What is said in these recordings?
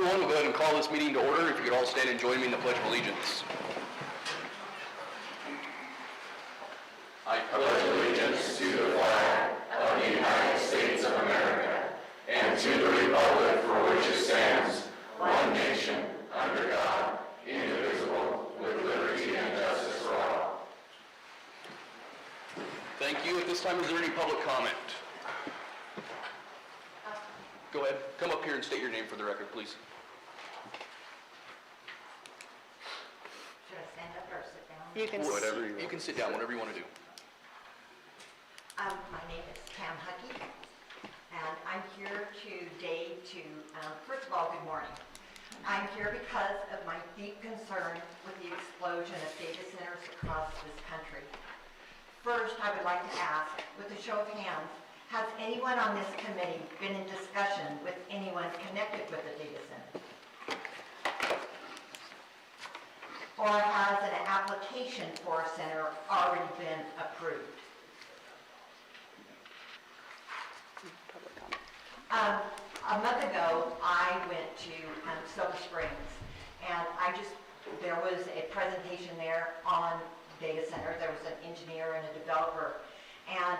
everyone. We'll go ahead and call this meeting to order. If you could all stand and join me in the Pledge of Allegiance. I pledge allegiance to the flag of the United States of America and to the republic for which it stands, one nation, under God, indivisible, with liberty and justice for all. Thank you. At this time, is there any public comment? Go ahead. Come up here and state your name for the record, please. Should I stand up or sit down? You can Whatever you can sit down, whatever you want to do. My name is Pam Huckey, and I'm here today to, first of all, good morning. I'm here because of my deep concern with the explosion of data centers across this country. First, I would like to ask, with a show of hands, has anyone on this committee been in discussion with anyone connected with a data center? Or has an application for a center already been approved? A month ago, I went to Silver Springs, and there was a presentation there on data centers. There was an engineer and a developer, and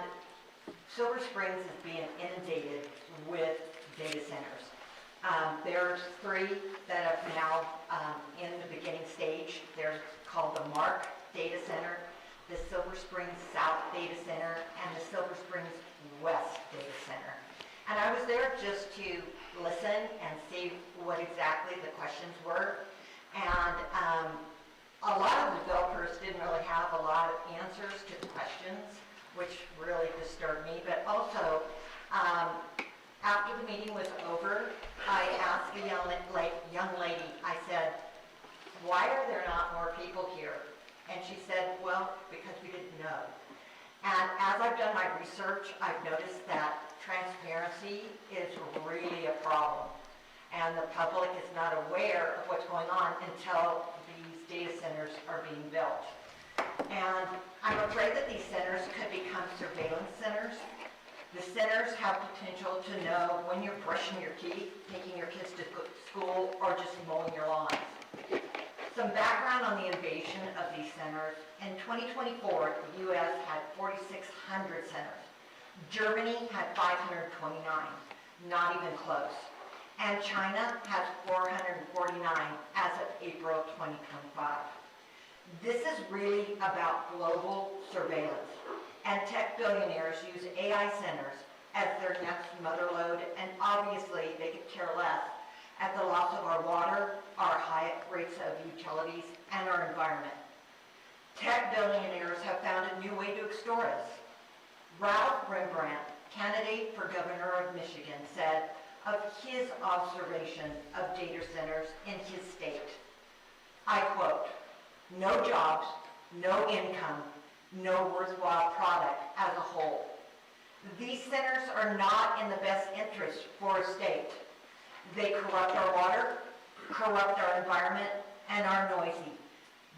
Silver Springs is being inundated with data centers. There's 3 that are now in the beginning stage. They're called the MARC Data Center, the Silver Springs South Data Center, and the Silver Springs West Data Center. And I was there just to listen and see what exactly the questions were. And a lot of developers didn't really have a lot of answers to the questions, which really disturbed me. But also, after the meeting was over, I asked a young lady, I said, why are there not more people here? And she said, well, because we didn't know. And as I've done my research, I've noticed that transparency is really a problem. And the public is not aware of what's going on until these data centers are being built. And I'm afraid that these centers could become surveillance centers. The centers have potential to know when you're brushing your teeth, taking your kids to school, or just mowing your lawns. Some background on the invasion of these centers. In 2024, the U.S. had 4,600 centers. Germany had 529, not even close. And China has 449 as of April 2025. This is really about global surveillance. And tech billionaires use AI centers as their next mother lode, and obviously they could care less at the loss of our water, our high rates of utilities, and our environment. Tech billionaires have found a new way to extort us. Ralph Rembrandt, candidate for governor of Michigan, said of his observation of data centers in his state, I quote, "No jobs, no income, no worthwhile product as a whole. These centers are not in the best interest for a state. They corrupt our water, corrupt our environment, and are noisy,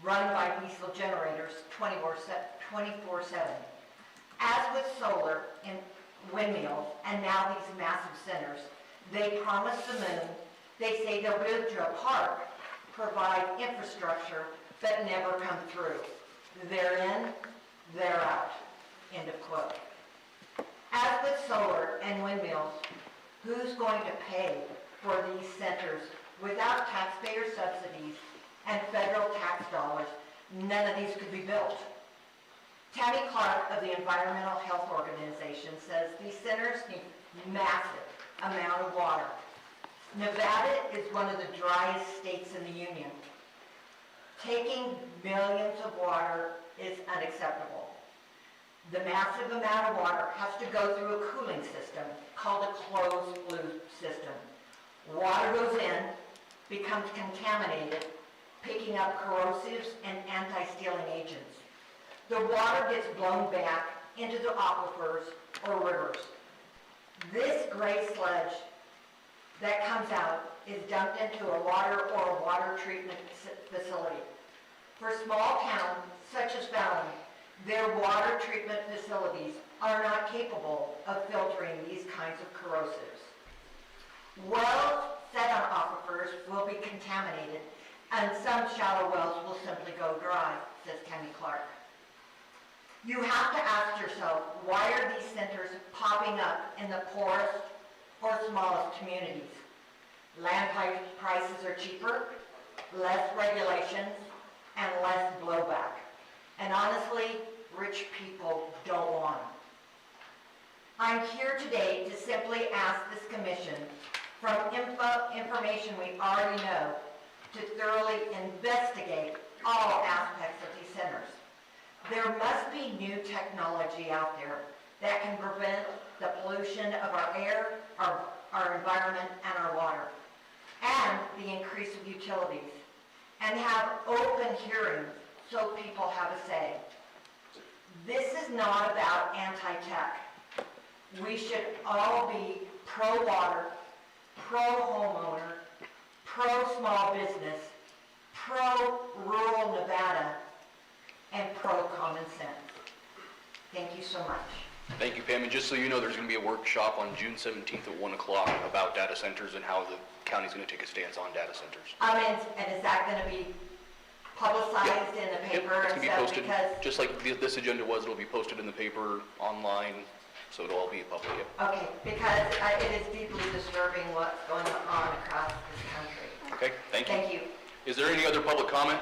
run by diesel generators 24/7. As with solar and windmills, and now these massive centers, they promise the moon, they say they'll build you a park, provide infrastructure, but never come through. They're in, they're out." End of quote. As with solar and windmills, who's going to pay for these centers without taxpayer subsidies and federal tax dollars? None of these could be built. Tammy Clark of the Environmental Health Organization says these centers need massive amount of water. Nevada is one of the driest states in the union. Taking millions of water is unacceptable. The massive amount of water has to go through a cooling system called a closed loop system. Water goes in, becomes contaminated, picking up corrosives and anti-stealing agents. The water gets blown back into the aquifers or rivers. This gray sludge that comes out is dumped into a water or a water treatment facility. For small towns such as Fallon, their water treatment facilities are not capable of filtering these kinds of corrosives. Wells set on aquifers rivers will be contaminated, and some shallow wells will simply go dry, says Kenny Clark. You have to ask yourself, why are these centers popping up in the poorest or smallest communities? Land prices are cheaper, less regulations, and less blowback. And honestly, rich people don't want them. I'm here today to simply ask this commission, from information we already know, to thoroughly investigate all aspects of these centers. There must be new technology out there that can prevent the pollution of our air, our environment, and our water, and the increase of utilities, and have open hearings so people have a say. This is not about anti-tech. We should all be pro-water, pro-homeowner, pro-small business, pro-rural Nevada, and pro-common sense. Thank you so much. Thank you, Pam. And just so you know, there's going to be a workshop on June 17th at 1 o'clock about data centers and how the county's going to take a stance on data centers. And is that going to be publicized in the paper It's and going to be stuff? posted, Because, just like this agenda was, it'll be posted in the paper, online, so it'll all be public. Yep. okay, because it is deeply disturbing what's going on across this country. Okay, thank you. Thank you. Is there any other public comment?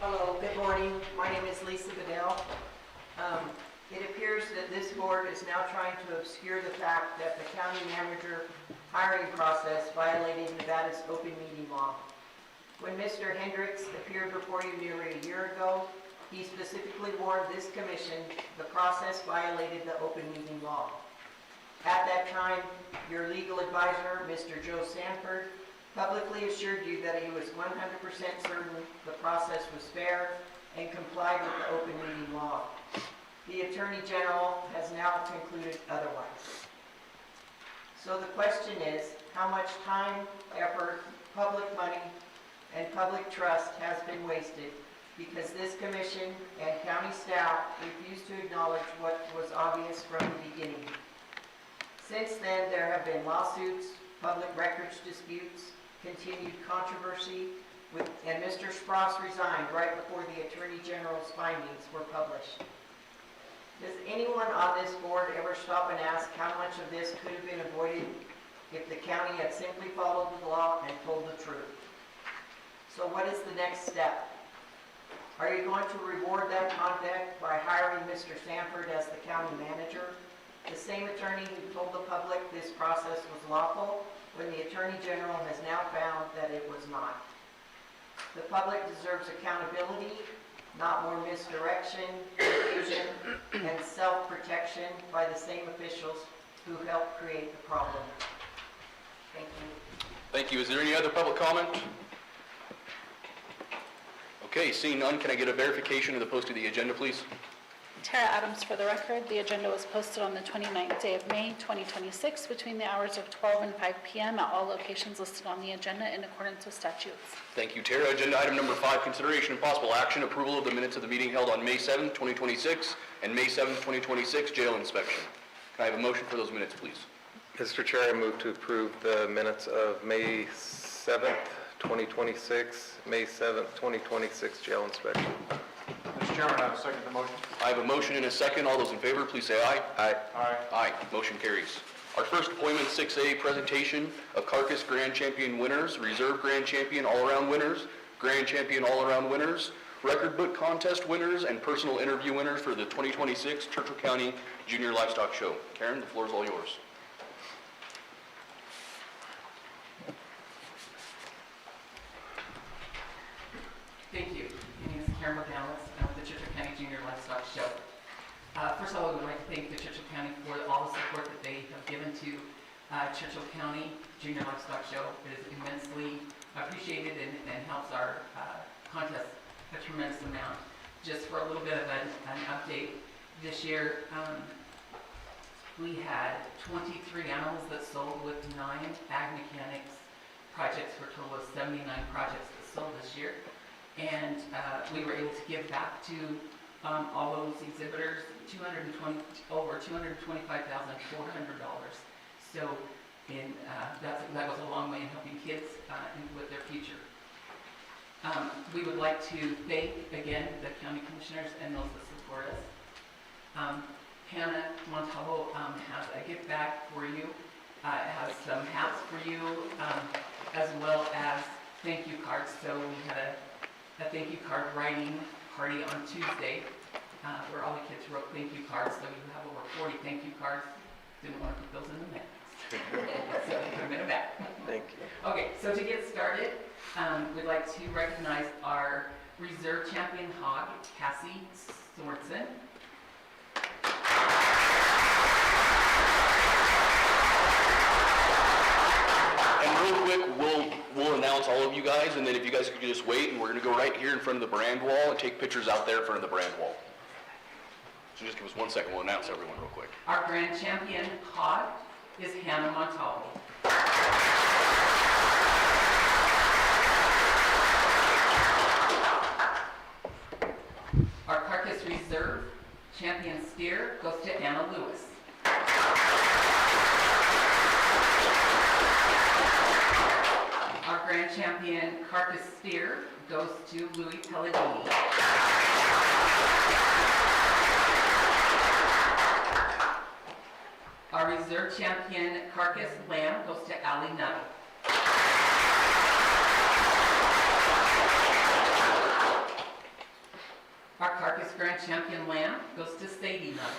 Hello, good morning. My name is Lisa Bedell. It appears that this board is now trying to obscure the fact that the county manager hiring process violated Nevada's open meeting law. When Mr. Hendricks appeared before you nearly a year ago, he specifically warned this commission the process violated the open meeting law. At that time, your legal advisor, Mr. Joe Sanford, publicly assured you that he was 100% certain the process was fair and complied with the open meeting law. The Attorney General has now concluded otherwise. So the question is, how much time, effort, public money, and public trust has been wasted because this commission and county staff refused to acknowledge what was obvious from the beginning. Since then, there have been lawsuits, public records disputes, continued controversy, and Mr. Spross resigned right before the Attorney General's findings were published. Does anyone on this board ever stop and ask how much of this could have been avoided if the county had simply followed the law and told the truth? So what is the next step? Are you going to reward that conduct by hiring Mr. Sanford as the county manager, the same attorney who told the public this process was lawful when the Attorney General has now found that it was not? The public deserves accountability, not more misdirection, confusion, and self-protection by the same officials who helped create the problem. Thank you. Thank you. Is there any other public comment? Okay, seeing none, can I get a verification of the post of the agenda, please? Tara Adams for the record. The agenda was posted on the 29th day of May, 2026, between the hours of 12 and 5 p.m. at all locations listed on the agenda in accordance with statutes. Thank you, Tara. Agenda item number 5, consideration and possible action, approval of the minutes of the meeting held on May 7th, 2026, and May 7th, 2026 jail inspection. Can I have a motion for those minutes, please? Mr. Chair, I move to approve the minutes of May 7th, 2026, May 7th, 2026 jail inspection. Mr. Chairman, I second the motion. I have a motion and a second. All those in favor, please say aye. Aye. Aye. Aye. Motion carries. Our first appointment, 6A, presentation of Carcass Grand Champion winners, Reserve Grand Champion All-Around winners, Grand Champion All-Around winners, Record Book Contest winners, and personal interview winners for the 2026 Churchill County Junior Livestock Show. Karen, the floor is all yours. Thank you. My name is Karen McAllis. I'm with the Churchill County Junior Livestock Show. First of all, I would like to thank the Churchill County for all the support that they have given to Churchill County Junior Livestock Show. It is immensely appreciated and helps our contest a tremendous amount. Just for a little bit of an update, this year we had 23 animals that sold with 9 ag mechanics projects for a total of 79 projects that sold this year. And we were able to give back to all those exhibitors over $225,400. So that goes a long way in helping kids with their future. We would like to thank, again, the county commissioners and those that support us. Hannah Montalvo has a gift bag for you. It has some hats for you, as well as thank you cards. So we had a thank you card writing party on Tuesday, where all the kids wrote thank you cards. So you have over 40 thank you cards. Didn't want to put those in the mail. So put them in a bag. Thank you. Okay, so to get started, we'd like to recognize our reserve champion hog, Cassie Sorensen. And real quick, we'll announce all of you guys, and then if you guys could just wait, and we're gonna go right here in front of the brand wall and take pictures out there in front of the brand wall. So just give us 1 second, we'll announce everyone real quick. Our grand champion hog is Hannah Montalvo. Our carcass reserve champion steer goes to Anna Lewis. Our grand champion carcass steer goes to Louis Pellegrini. Our reserve champion carcass lamb goes to Allie Nutt. Our carcass grand champion lamb goes to Sadie Nutt.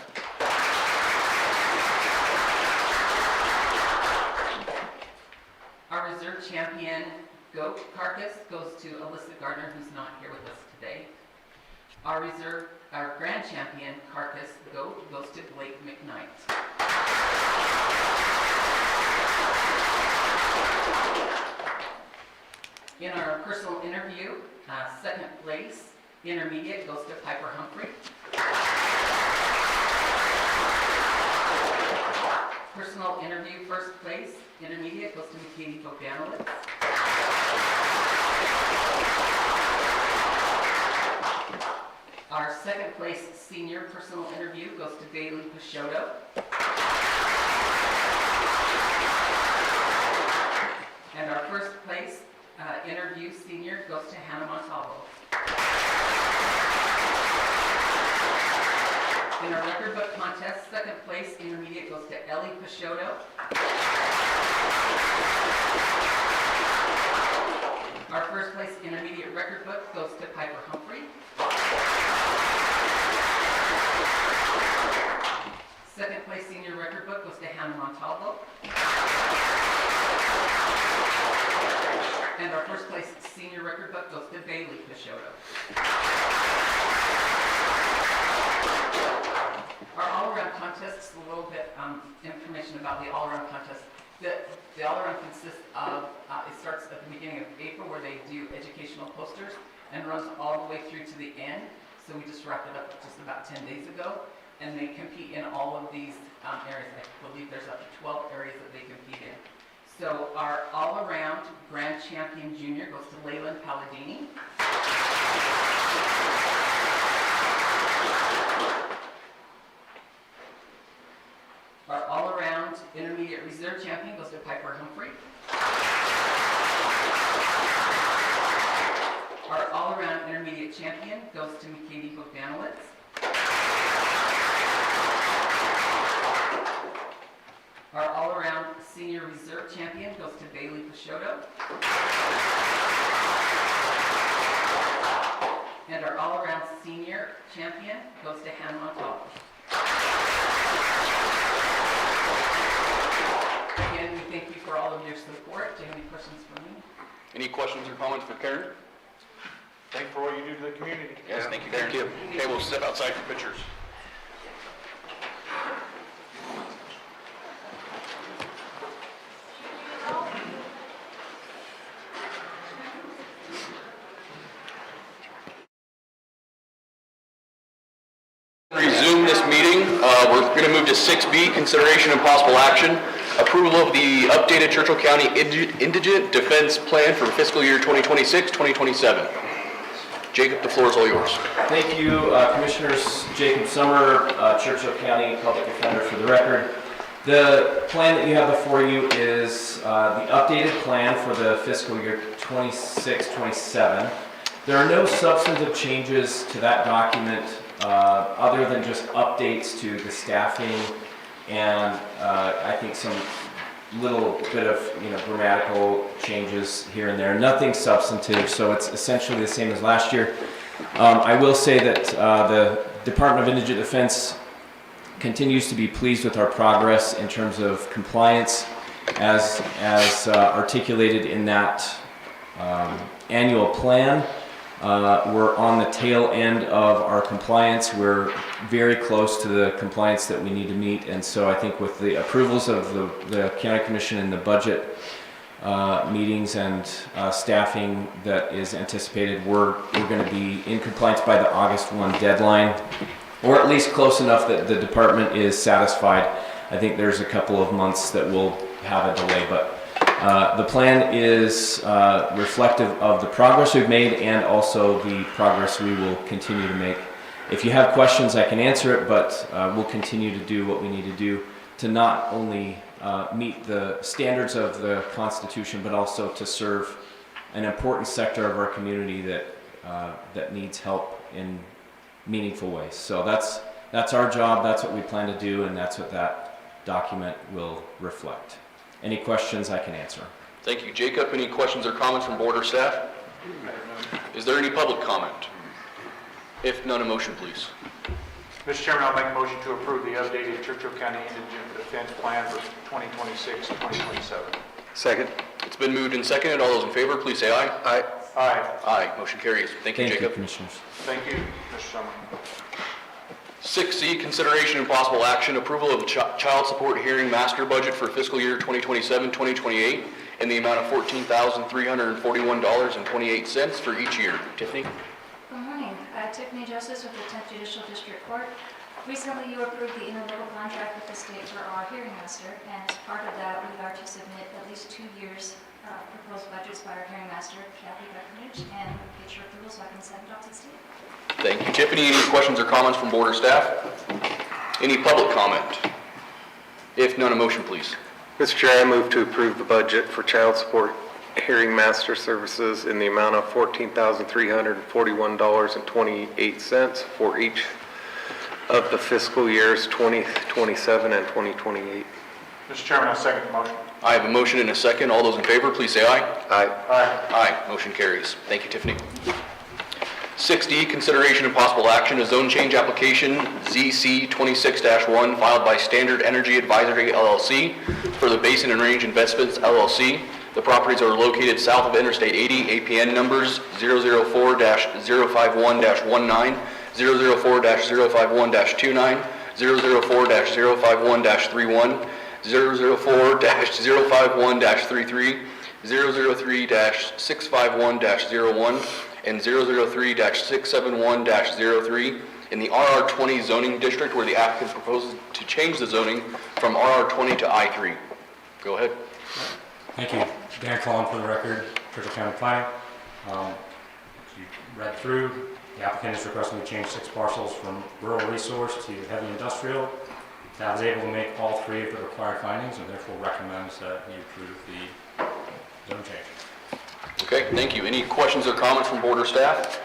Our reserve champion goat carcass goes to Alyssa Gardner, who's not here with us today. Our grand champion carcass goat goes to Blake McKnight. In our personal interview, second place intermediate goes to Piper Humphrey. Personal interview first place intermediate goes to McKinney Bogdanowitz. Our second place senior personal interview goes to Bailey Peixoto. And our first place interview senior goes to Hannah Montalvo. In our record book contest, second place intermediate goes to Ellie Peixoto. Our first place intermediate record book goes to Piper Humphrey. Second place senior record book goes to Hannah Montalvo. And our first place senior record book goes to Bailey Peixoto. Our all-around contest is a little bit information about the all-around contest. The all-around consists of, it starts at the beginning of April where they do educational posters and runs all the way through to the end. So we just wrapped it up just about 10 days ago. And they compete in all of these areas. I believe there's up to 12 areas that they compete in. So our all-around grand champion junior goes to Leyland Palladini. Our all-around intermediate reserve champion goes to Piper Humphrey. Our all-around intermediate champion goes to McKinney Bogdanowitz. Our all-around senior reserve champion goes to Bailey Peixoto. And our all-around senior champion goes to Hannah Montalvo. Again, we thank you for all of your support. Do you have any questions for me? Any questions or comments for Karen? Thank you for what you do to the community. Yes, thank you, Karen. Okay, we'll step outside for pictures. Resume this meeting. We're going to move to 6B, consideration and possible action. Approval of the updated Churchill County Indigent Defense Plan for fiscal year 2026-2027. Jacob, the floor is all yours. Thank you, Commissioners. Jacob Summer, Churchill County Public Defender for the record. The plan that you have before you is the updated plan for the fiscal year 26-27. There are no substantive changes to that document other than just updates to the staffing and I think some little bit of grammatical changes here and there. Nothing substantive, so it's essentially the same as last year. I will say that the Department of Indigent Defense continues to be pleased with our progress in terms of compliance as articulated in that annual plan. We're on the tail end of our compliance. We're very close to the compliance that we need to meet, and so I think with the approvals of the County Commission and the budget meetings and staffing that is anticipated, we're going to be in compliance by the August 1 deadline, or at least close enough that the department is satisfied. I think there's a couple of months that we'll have a delay, but the plan is reflective of the progress we've made and also the progress we will continue to make. If you have questions, I can answer it, but we'll continue to do what we need to do to not only meet the standards of the Constitution, but also to serve an important sector of our community that needs help in meaningful ways. So that's our job, that's what we plan to do, and that's what that document will reflect. Any questions I can answer? Thank you, Jacob. Any questions or comments from board or staff? Is there any public comment? If none, a motion, please. Mr. Chairman, I'll make a motion to approve the updated Churchill County Indigent Defense Plan for 2026-2027. Second. It's been moved and seconded. All those in favor, please say aye. Aye. Aye. Aye. Motion carries. Thank you, Jacob. Commissioners. Thank you, Mr. Summer. 6C, consideration and possible action, approval of child support hearing master budget for fiscal year 2027-2028 in the amount of $14,341.28 for each year. Tiffany? Good morning. Tiffany Justice with the 10th Judicial District Court. Recently, you approved the interlocal contract with the state for our hearing master, and as part of that, we are to submit at least 2 years' proposed budgets by our hearing master, Kathy Beckridge, and get your approval so I can send it off to the state. Thank you, Tiffany. Any questions or comments from board or staff? Any public comment? If none, a motion, please. Mr. Chair, I move to approve the budget for child support hearing master services in the amount of $14,341.28 for each of the fiscal years 2027 and 2028. Mr. Chairman, I'll second the motion. I have a motion and a second. All those in favor, please say aye. Aye. Aye. Aye. Motion carries. Thank you, Tiffany. 6D, consideration and possible action, a zone change application ZC 26-1 filed by Standard Energy Advisory LLC for the Basin and Range Investments LLC. The properties are located south of Interstate 80, APN numbers 004-051-19, 004-051-29, 004-051-31, 004-051-33, 003-651-01, and 003-671-03 in the RR20 zoning district, where the applicant proposes to change the zoning from RR20 to I3. Go ahead. Thank you. Dan Cullen for the record, Churchill County Planning. As you read through, the applicant is requesting to change 6 parcels from rural resource to heavy industrial. Staff is able to make all 3 of the required findings and therefore recommends that you approve the zone change. Okay, thank you. Any questions or comments from board or staff?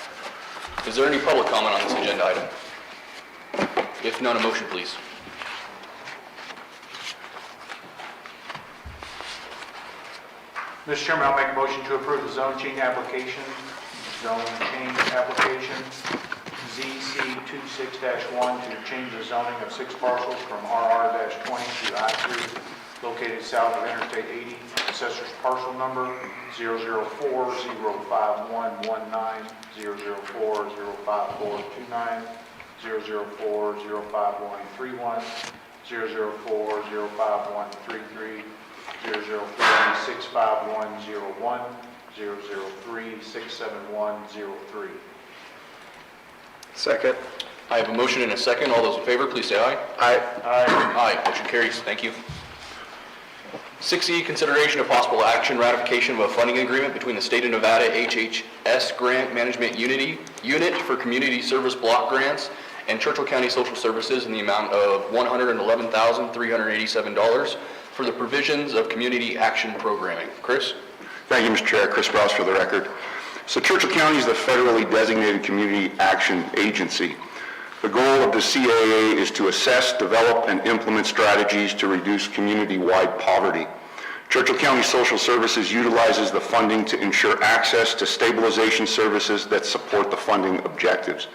Is there any public comment on this agenda item? If none, a motion, please. Mr. Chairman, I'll make a motion to approve the zone change application ZC 26-1 to change the zoning of 6 parcels from RR-20 to I3, located south of Interstate 80, assessor's parcel number 004-05119, 004-05429, 004-05131, 004-05133, 003-65101, 003-67103. Second. I have a motion and a second. All those in favor, please say aye. Aye. Aye. Aye. Motion carries. Thank you. 6E, consideration of possible action ratification of a funding agreement between the State of Nevada HHS Grant Management Unit for Community Service Block Grants and Churchill County Social Services in the amount of $111,387 for the provisions of community action programming. Chris? Thank you, Mr. Chair. Chris Rouse for the record. So Churchill County is the federally designated community action agency. The goal of the CAA is to assess, develop, and implement strategies to reduce community-wide poverty. Churchill County Social Services utilizes the funding to ensure access to stabilization services that support the funding objectives.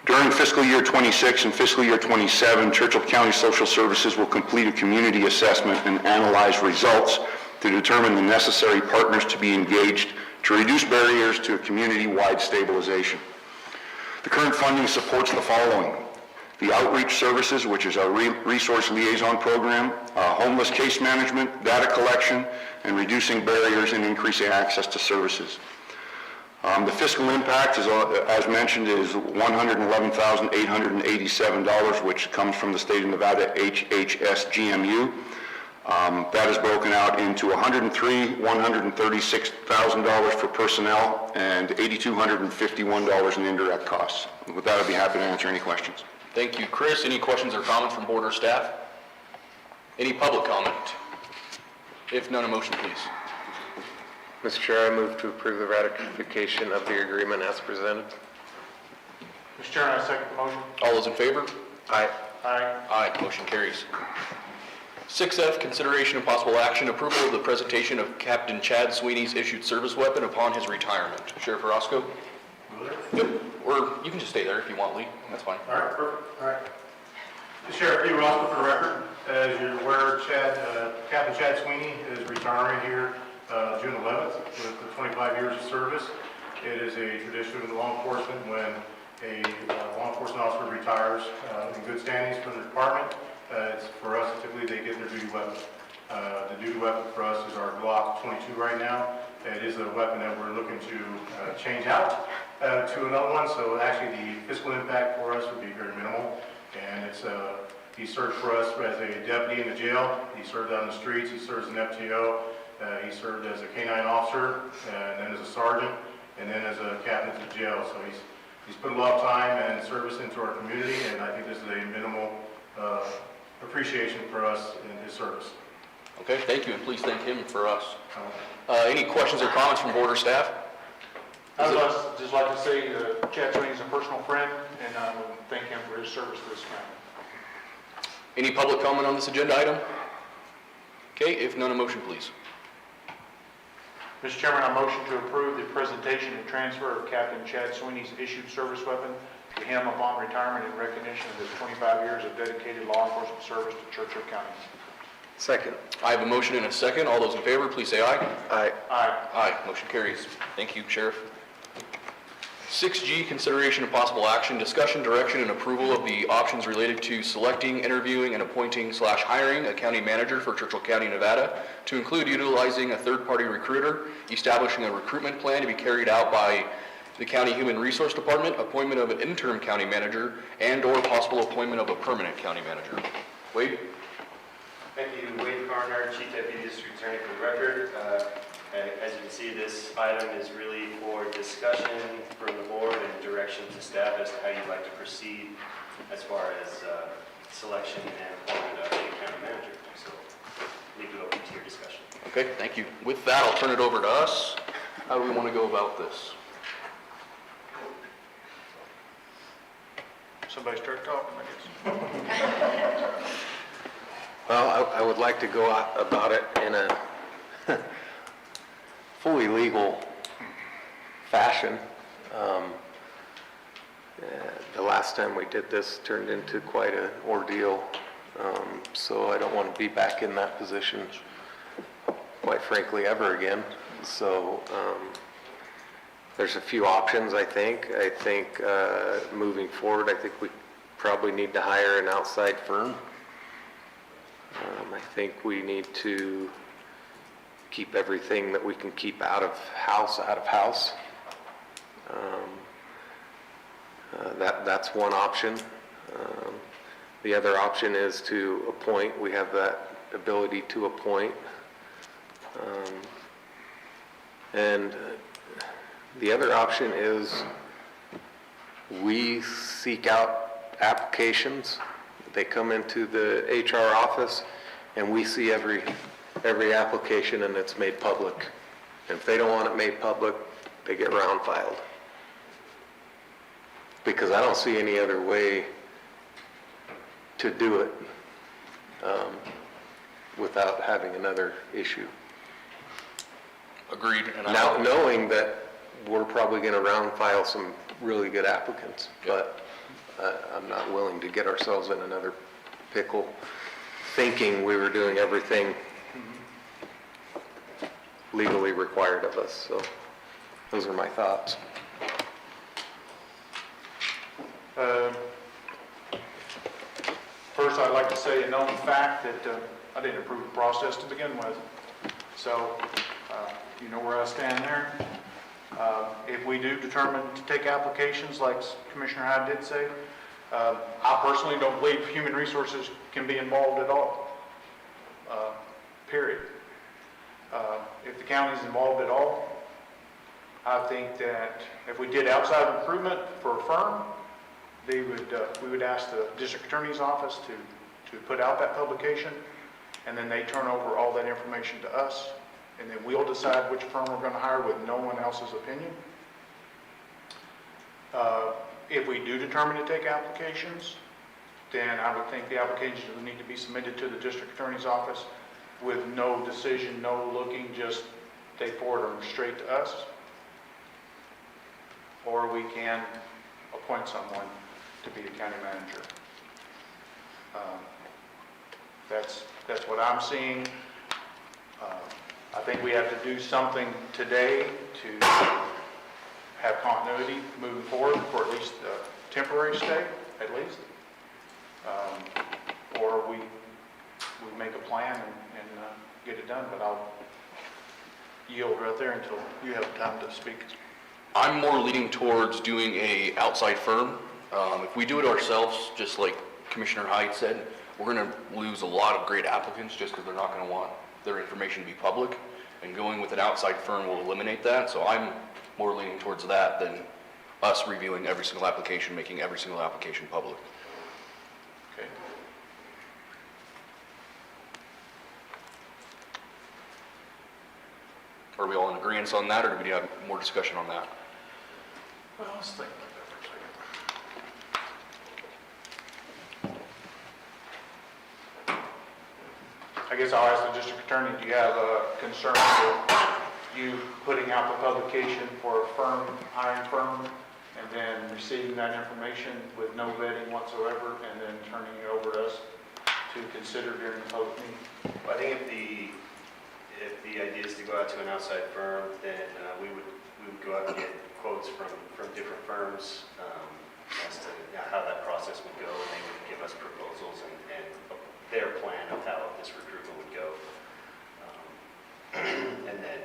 During fiscal year 26 and fiscal year 27, Churchill County Social Services will complete a community assessment and analyze results to determine the necessary partners to be engaged to reduce barriers to a community-wide stabilization. The current funding supports the following: the outreach services, which is our resource liaison program, homeless case management, data collection, and reducing barriers and increasing access to services. The fiscal impact, as mentioned, is $111,887, which comes from the State of Nevada HHS GMU. That is broken out into $136,000 for personnel and $8,251 in indirect costs. With that, I'd be happy to answer any questions. Thank you, Chris. Any questions or comments from board or staff? Any public comment? If none, a motion, please. Mr. Chair, I move to approve the ratification of the agreement as presented. Mr. Chairman, I second the motion. All those in favor? Aye. Aye. Aye, motion carries. 6F, consideration of possible action, approval of the presentation of Captain Chad Sweeney's issued service weapon upon his retirement. Sheriff Orozco? Yep, or you can just stay there if you want, Lee. That's fine. All right, perfect. All right. Sheriff Lee Roscoe for the record. As you're aware, Captain Chad Sweeney is retiring here June 11th with 25 years of service. It is a tradition in law enforcement when a law enforcement officer retires in good standings from the department. It's for us, typically they get their duty weapon. The duty weapon for us is our Glock 22 right now. It is a weapon that we're looking to change out to another one. So actually the fiscal impact for us would be very minimal. And it's he served for us as a deputy in the jail. He served out in the streets. He serves as an FTO. He served as a K-9 officer, and then as a sergeant, and then as a captain at the jail. So he's put a lot of time and service into our community, and I think this is a minimal appreciation for us in his service. Okay, thank you, and please thank him for us. Any questions or comments from board or staff? I would just like to say Chad Sweeney is a personal friend, and I would thank him for his service to this county. Any public comment on this agenda item? Okay, if none, a motion, please. Mr. Chairman, I motion to approve the presentation and transfer of Captain Chad Sweeney's issued service weapon to him upon retirement in recognition of his 25 years of dedicated law enforcement service to Churchill County. Second. I have a motion and a second. All those in favor, please say aye. Aye. Aye. Aye, motion carries. Thank you, Sheriff. 6G, consideration of possible action, discussion, direction, and approval of the options related to selecting, interviewing, and appointing/hiring a county manager for Churchill County, Nevada, to include utilizing a third-party recruiter, establishing a recruitment plan to be carried out by the County Human Resource Department, appointment of an interim county manager, and/or possible appointment of a permanent county manager. Wade? Thank you, Wade Carner, Chief Deputy District Attorney for the record. As you can see, this item is really for discussion from the board and direction to staff as to how you'd like to proceed as far as selection and appointment of a county manager. So leave it open to your discussion. Okay, thank you. With that, I'll turn it over to us. How do we want to go about this? Somebody start talking, I guess. Well, I would like to go about it in a fully legal fashion. The last time we did this turned into quite an ordeal, so I don't want to be back in that position, quite frankly, ever again. So there's a few options, I think. Moving forward, I think we probably need to hire an outside firm. I think we need to keep everything that we can keep out of house. That's one option. The other option is to appoint. We have that ability to appoint And the other option is we seek out applications. They come into the HR office and we see every application and it's made public. And if they don't want it made public, they get round filed. Because I don't see any other way to do it without having another issue. Agreed. And Now, knowing that we're probably going to round file some really good applicants, but I'm not willing to get ourselves in another pickle thinking we were doing everything legally required of us. So those are my thoughts. First, I'd like to say a known fact that I didn't approve the process to begin with. So, you know where I stand there. If we do determine to take applications, like Commissioner Hyde did say, I personally don't believe human resources can be involved at all, period. If the county's involved at all, I think that if we did outside recruitment for a firm, we would ask the district attorney's office to put out that publication, and then they turn over all that information to us, and then we'll decide which firm we're going to hire with no one else's opinion. If we do determine to take applications, then I would think the applications would need to be submitted to the district attorney's office with no decision, no looking, just they forward them straight to us. Or we can appoint someone to be a county manager. That's what I'm seeing. I think we have to do something today to have continuity moving forward for at least a temporary stay, at least. Or we make a plan and get it done, but I'll yield right there until you have time to speak. I'm more leaning towards doing a outside firm. If we do it ourselves, just like Commissioner Hyde said, we're going to lose a lot of great applicants just because they're not going to want their information to be public. And going with an outside firm will eliminate that. So I'm more leaning towards that than us reviewing every single application, making every single application public. Okay. Are we all in agreement on that, or do we need to have more discussion on that? Well, let's think about that for a second. I guess I'll ask the district attorney, do you have a concern with you putting out the publication for a firm, hiring firm, and then receiving that information with no vetting whatsoever, and then turning it over to us to consider during the public meeting? Well, I think if the idea is to go out to an outside firm, then we would go out and get quotes from different firms as to how that process would go, and they would give us proposals and their plan of how this recruitment would go. And then,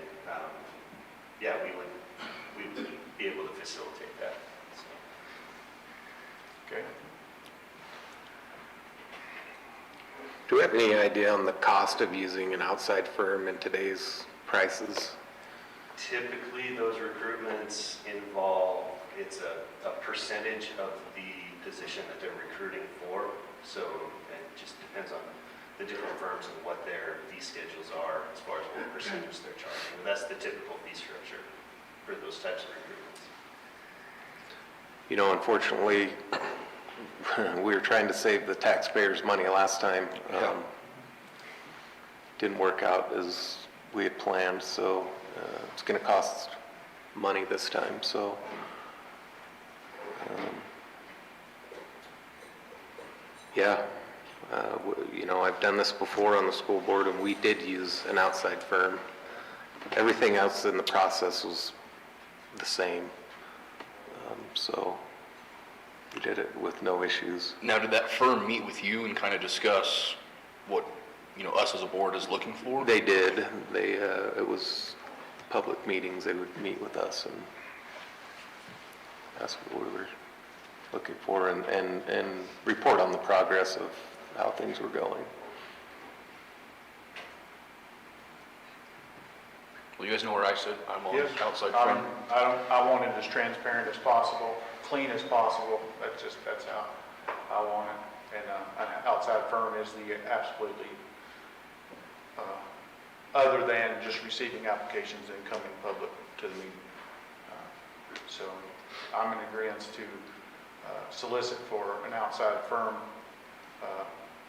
yeah, we would be able to facilitate that. So. Okay. Do we have any idea on the cost of using an outside firm in today's prices? Typically, those recruitments involve, it's a percentage of the position that they're recruiting for. So it just depends on the different firms and what their fee schedules are as far as what percentage they're charging. And that's the typical fee structure for those types of recruitments. You know, unfortunately, we were trying to save the taxpayers' money last time. Didn't work out as we had planned, so it's going to cost money this time. So, yeah, you know, I've done this before on the school board, and we did use an outside firm. Everything else in the process was the same, so we did it with no issues. Now, did that firm meet with you and kind of discuss what, us as a board is looking for? They did. It was public meetings. They would meet with us and ask what we were looking for and report on the progress of how things were going. Well, you guys know where I sit. I'm on Yes, outside I'm- front. I want it as transparent as possible, clean as possible. That's how I want it. And an outside firm is the absolutely, other than just receiving applications and coming public to the meeting. So I'm in agreement to solicit for an outside firm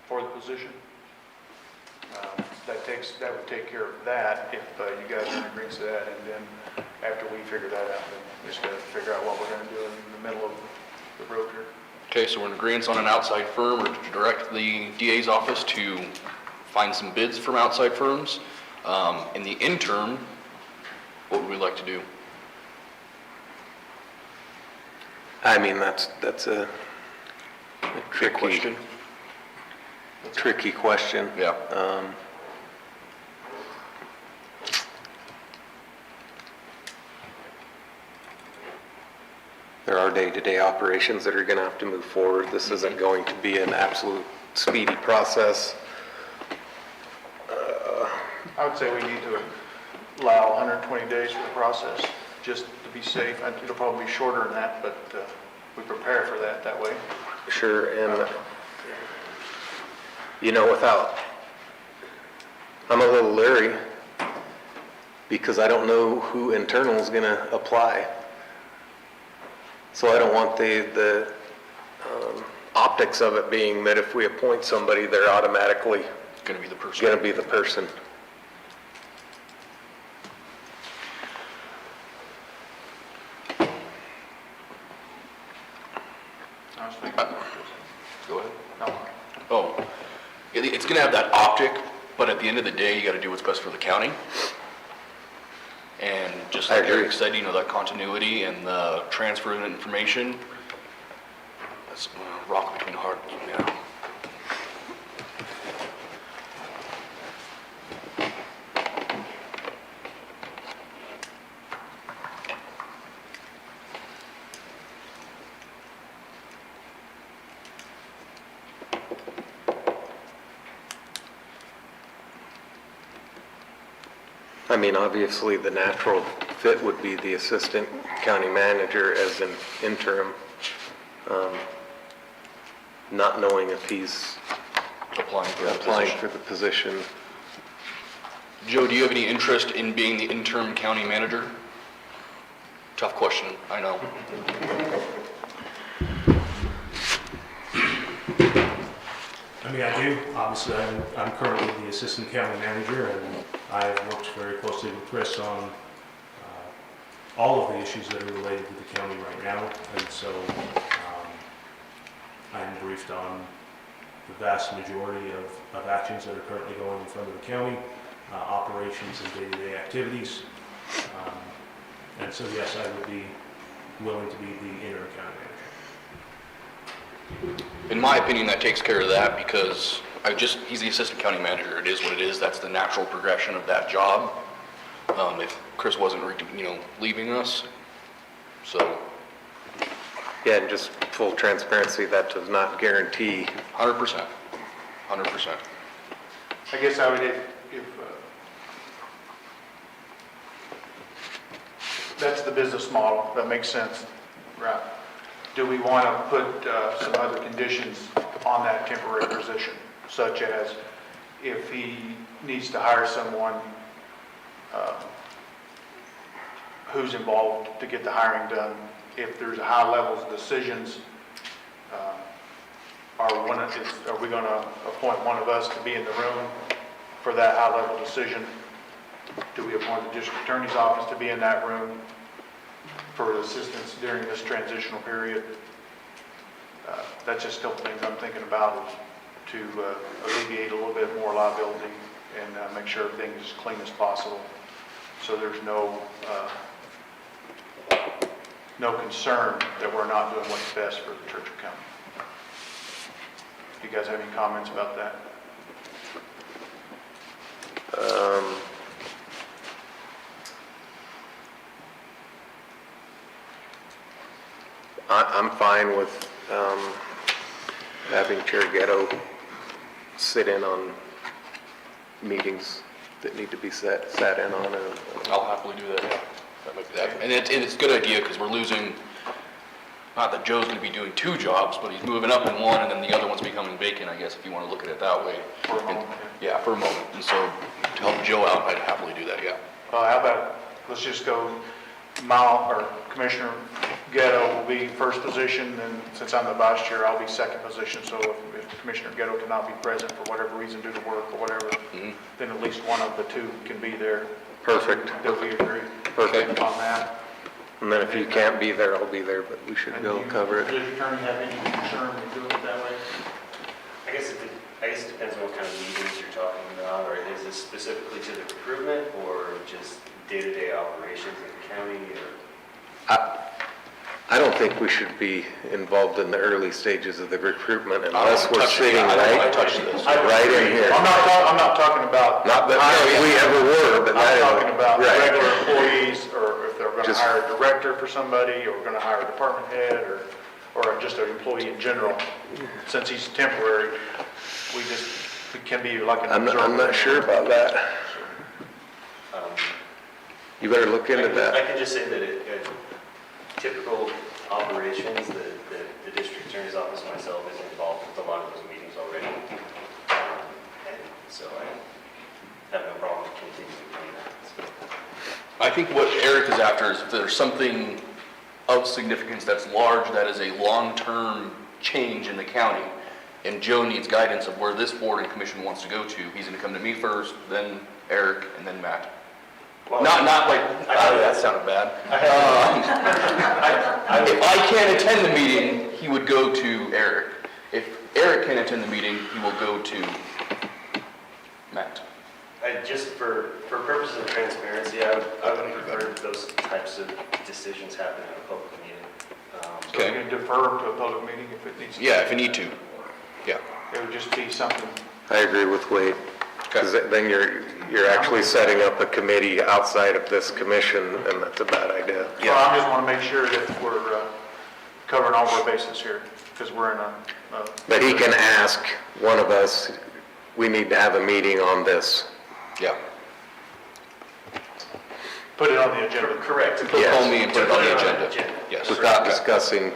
for the position. That would take care of that if you guys are in agreement to that. And then after we figure that out, then we just got to figure out what we're going to do in the middle of the road here. Okay, so we're in agreement on an outside firm, or to direct the DA's office to find some bids from outside firms. In the interim, what would we like to do? I mean, that's a tricky Question? tricky question. Yeah. There are day-to-day operations that are going to have to move forward. This isn't going to be an absolute speedy process. I would say we need to allow 120 days for the process, just to be safe. It'll probably be shorter than that, but we prepare for that way. Sure, and, I'm a little leery because I don't know who internal is going to apply. So I don't want the optics of it being that if we appoint somebody, they're automatically Going to be the person. going to be the person. I was thinking, Go ahead. no, Oh, it's going to have that optic, but at the end of the day, you got to do what's best for the county. And just I like agree. Eric said, that continuity and the transfer of information, that's a rock between hard, yeah. I mean, obviously, the natural fit would be the assistant county manager as an interim, not knowing if he's Applying for that applying position. for the position. Joe, do you have any interest in being the interim county manager? Tough question, I know. I mean, I do. Obviously, I'm currently the assistant county manager, and I've worked very closely with Chris on all of the issues that are related to the county right now. And so I'm briefed on the vast majority of actions that are currently going in front of the county, operations and day-to-day activities. And so, yes, I would be willing to be the interim county manager. In my opinion, that takes care of that because he's the assistant county manager. It is what it is. That's the natural progression of that job. If Chris wasn't, leaving us, so. Yeah, and just full transparency, that does not guarantee. 100%. I guess I would, if that's the business model, that makes sense, right? Do we want to put some other conditions on that temporary position, such as if he needs to hire someone who's involved to get the hiring done, if there's a high levels of decisions, are we going to appoint one of us to be in the room for that high level decision? Do we appoint the district attorney's office to be in that room for assistance during this transitional period? That's just still things I'm thinking about, is to alleviate a little bit more liability and make sure everything is as clean as possible, so there's no concern that we're not doing what's best for the Churchill County. Do you guys have any comments about that? I'm fine with having Chair Ghetto sit in on meetings that need to be sat in on. I'll happily do that, yeah. That might be that. And it's a good idea, because we're losing, not that Joe's gonna be doing 2 jobs, but he's moving up in one, and then the other one's becoming vacant, I guess, if you wanna look at it that way. For a moment, Yeah, for a moment. And so, to help Joe out, I'd happily do that, yeah. How about, let's just go, Commissioner Ghetto will be first position, and since I'm the vice chair, I'll be second position, so if Commissioner Ghetto cannot be present for whatever reason, due to work or whatever, then at least one of the 2 can be there. Perfect. That we agree. Perfect. On that. And then if you can't be there, I'll be there, but we should go cover it. Does your attorney have any concern with doing it that way? I guess it depends on what kind of meetings you're talking about, or is this specifically to the recruitment, or just day-to-day operations of the county, or? I don't think we should be involved in the early stages of the recruitment I unless don't we're touch it. sitting I right touch this. right in here. I'm not talking about. Not that we ever were, but I'm talking about right. regular employees, or if they're gonna Just- hire a director for somebody, or gonna hire a department head, or just an employee in general. Since he's temporary, we can be like an observer. I'm not sure about that. You better look into I that. can just say that typical operations, the district attorney's office and myself is involved with a lot of those meetings already. And so I have no problem continuing doing that. So. I think what Eric is after is if there's something of significance that's large, that is a long-term change in the county, and Joe needs guidance of where this board and commission wants to go to, he's gonna come to me first, then Eric, and then Matt. Well, Not like, oh, that sounded bad. If I can't attend the meeting, he would go to Eric. If Eric can't attend the meeting, he will go to Matt. Just for purposes of transparency, I would prefer those types of decisions happen at a public meeting. So you can defer to a public meeting if it needs to. Yeah, if you need to, yeah. It would just be something. I agree with Wade. Because then you're actually setting up a committee outside of this commission, and that's a bad idea. Well, I just want to make sure that we're covering all of our bases here, because we're in a. But he can ask one of us, we need to have a meeting on this. Yeah. Put it on the agenda. Correct. Call me and put it on the agenda. Yes. Without discussing,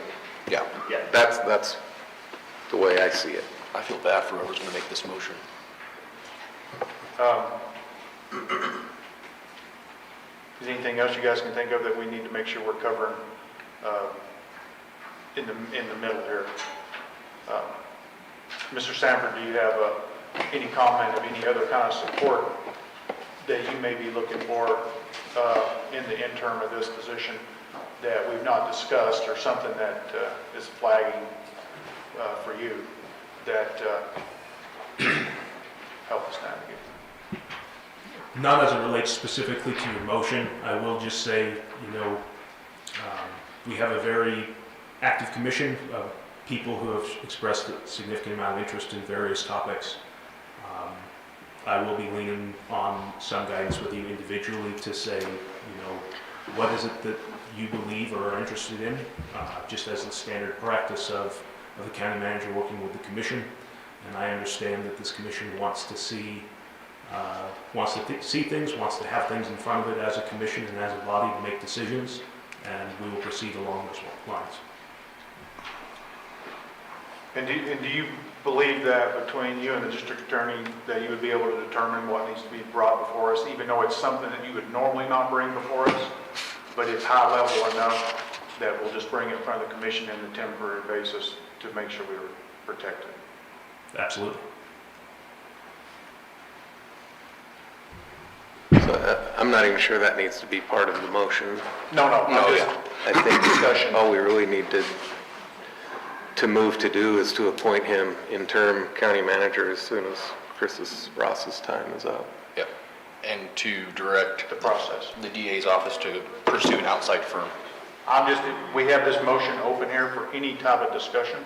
Yeah. Yeah. that's the way I see it. I feel bad for whoever's gonna make this motion. Is there anything else you guys can think of that we need to make sure we're covering in the middle here? Mr. Sanford, do you have any comment of any other kind of support that you may be looking for in the interim of this position that we've not discussed, or something that is flagging for you that help us navigate? Not as it relates specifically to your motion. I will just say, we have a very active commission of people who have expressed a significant amount of interest in various topics. I will be leaning on some guidance with you individually to say, what is it that you believe or are interested in, just as the standard practice of the county manager working with the commission. And I understand that this commission wants to see things, wants to have things in front of it as a commission and as a body to make decisions, and we will proceed along those lines. And do you believe that between you and the district attorney, that you would be able to determine what needs to be brought before us, even though it's something that you would normally not bring before us, but it's high level enough that we'll just bring it in front of the commission on a temporary basis to make sure we're protected? Absolutely. So I'm not even sure that needs to be part of the motion. No, I think discussion. All we really need to move to do is to appoint him interim county manager as soon as Ross's time is up. Yep. And to direct the process, the DA's office to pursue an outside firm. We have this motion open here for any type of discussion.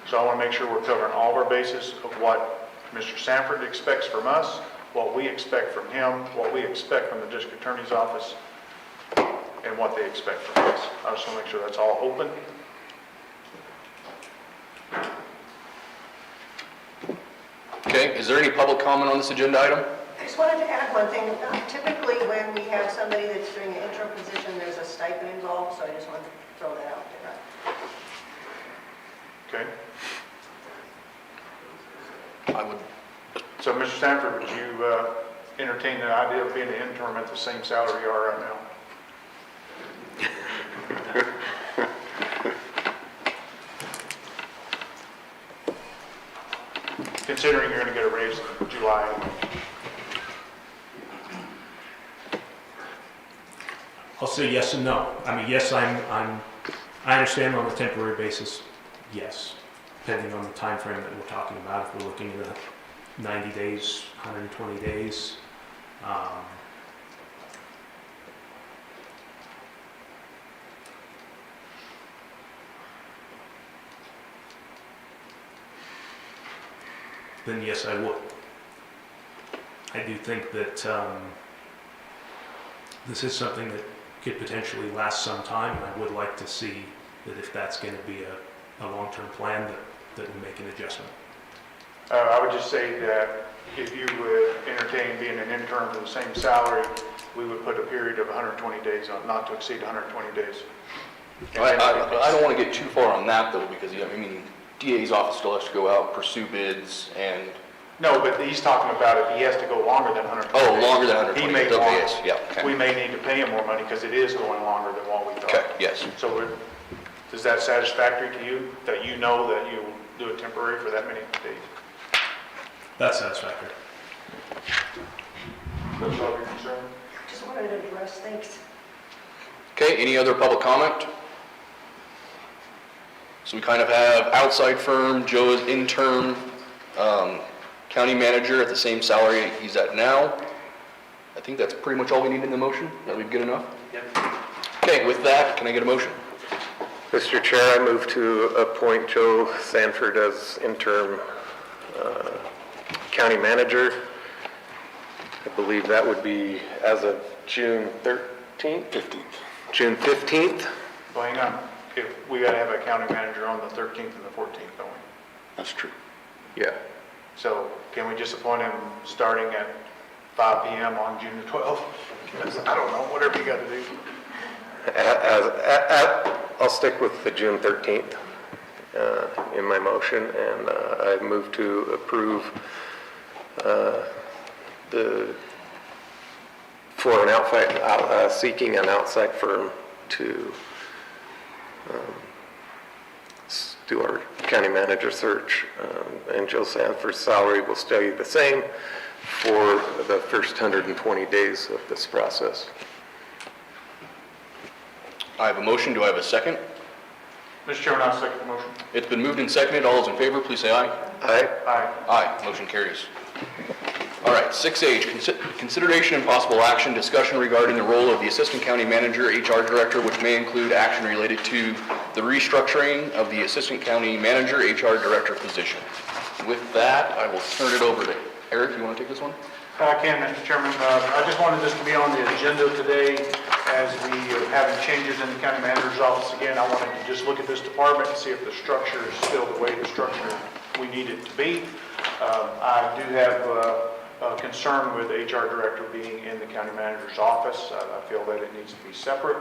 So I want to make sure we're covering all of our bases of what Mr. Sanford expects from us, what we expect from him, what we expect from the district attorney's office, and what they expect from us. I just want to make sure that's all open. Okay, is there any public comment on this agenda item? There's just wanted to add one thing. Typically, when we have somebody that's doing an interim position, there's a stipend involved, so I just wanted to throw that out there. Okay. I would, So, Mr. Sanford, would you entertain the idea of being an interim at the same salary you are right now? Considering you're going to get a raise in July. I'll say yes and no. I mean, yes, I understand on a temporary basis, yes, depending on the time frame that we're talking about. If we're looking at 90 days, 120 days, then yes, I would. I do think that this is something that could potentially last some time, and I would like to see that if that's going to be a long-term plan, that we make an adjustment. I would just say that if you would entertain being an intern for the same salary, we would put a period of 120 days on, not to exceed 120 days. I don't want to get too far on that though, because, I mean, DA's office still has to go out, pursue bids, and... No, but he's talking about if he has to go longer than 120 Oh, days. longer than 120 He may days, okay, want- yes, yeah, okay. We may need to pay him more money because it is going longer than what we thought. Okay, yes. So is that satisfactory to you, that you know that you do it temporary for that many days? That's satisfactory. That's all your concern? Just wanted to address, thanks. Okay, any other public comment? So we kind of have outside firm, Joe is intern, county manager at the same salary he's at now. I think that's pretty much all we need in the motion. That we good enough? Yep. Okay, with that, can I get a motion? Mr. Chair, I move to appoint Joe Sanford as interim county manager. I believe that would be as of June 13th? 15th. June 15th? Well, hang on. If we got to have a county manager on the 13th and the 14th, don't we? That's true. Yeah. So can we just appoint him starting at 5 p.m. on June the 12th? I don't know, whatever you got to do. I'll stick with the June 13th in my motion, and I move to approve for an outside, seeking an outside firm to do our county manager search, and Joe Sanford's salary will stay the same for the first 120 days of this process. I have a motion. Do I have a second? Mr. Chairman, I'll second the motion. It's been moved and seconded. All those in favor, please say aye. Aye. Aye. Aye, motion carries. All right, 6H, consideration and possible action, discussion regarding the role of the Assistant County Manager, HR Director, which may include action related to the restructuring of the Assistant County Manager, HR Director position. With that, I will turn it over to Eric. You want to take this one? I can, Mr. Chairman. I just wanted this to be on the agenda today as we are having changes in the county manager's office. Again, I wanted to just look at this department and see if the structure is still the way the structure we need it to be. I do have a concern with the HR director being in the county manager's office. I feel that it needs to be separate.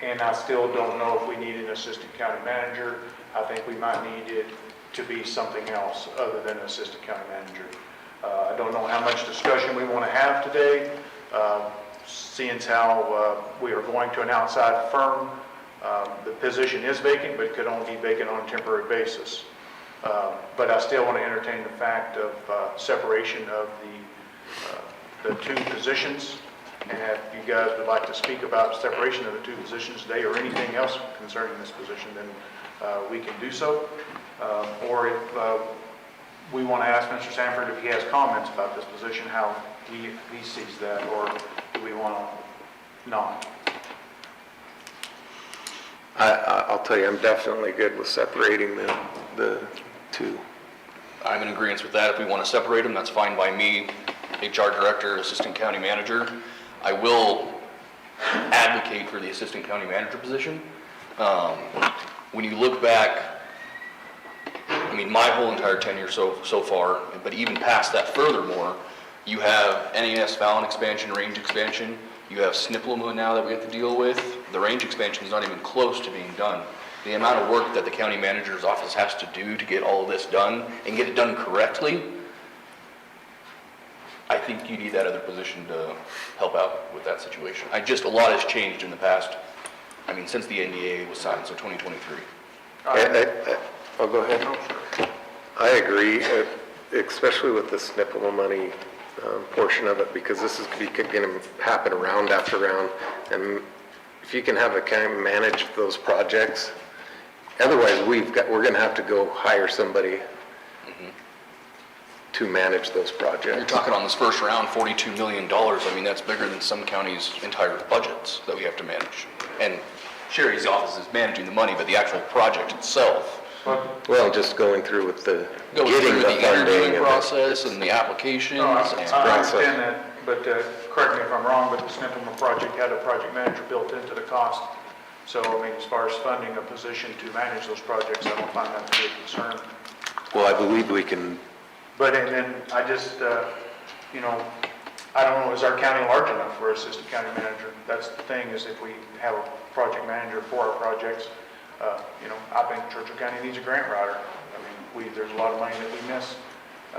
And I still don't know if we need an assistant county manager. I think we might need it to be something else other than an assistant county manager. I don't know how much discussion we want to have today, seeing as how we are going to an outside firm. The position is vacant, but it could only be vacant on a temporary basis. But I still want to entertain the fact of separation of the two positions. And if you guys would like to speak about separation of the two positions today or anything else concerning this position, then we can do so. Or if we want to ask Mr. Sanford if he has comments about this position, how he sees that, or do we want to not? I'll tell you, I'm definitely good with separating the two. I'm in agreement with that. If we want to separate them, that's fine by me. HR Director, Assistant County Manager. I will advocate for the Assistant County Manager position. When you look back, I mean, my whole entire tenure so far, but even past that furthermore, You have NAS Fallon expansion, range expansion. You have SNPLMA now that we have to deal with. The range expansion is not even close to being done. The amount of work that the county manager's office has to do to get all of this done and get it done correctly, I think you need that other position to help out with that situation. A lot has changed in the past, since the NDA was signed, so 2023. I'll go ahead. I agree, especially with the SNPL money portion of it, because this is going to happen round after round. And if you can have a county manage those projects, otherwise we're going to have to go hire somebody to manage those projects. You're talking on this first round, $42 million. That's bigger than some counties' entire budgets that we have to manage. And Sherry's office is managing the money, but the actual project itself. Well, just going through with the Going getting through the the funding interviewing and process and the applications. No, I and- understand that, but correct me if I'm wrong, but the SNPLMA project had a project manager built into the cost. So, as far as funding a position to manage those projects, I don't find that to be a concern. well, I believe we can. But, and then I just, I don't know, is our county large enough for assistant county manager? That's the thing, is if we have a project manager for our projects, I think Churchill County needs a grant writer. There's a lot of money that we miss.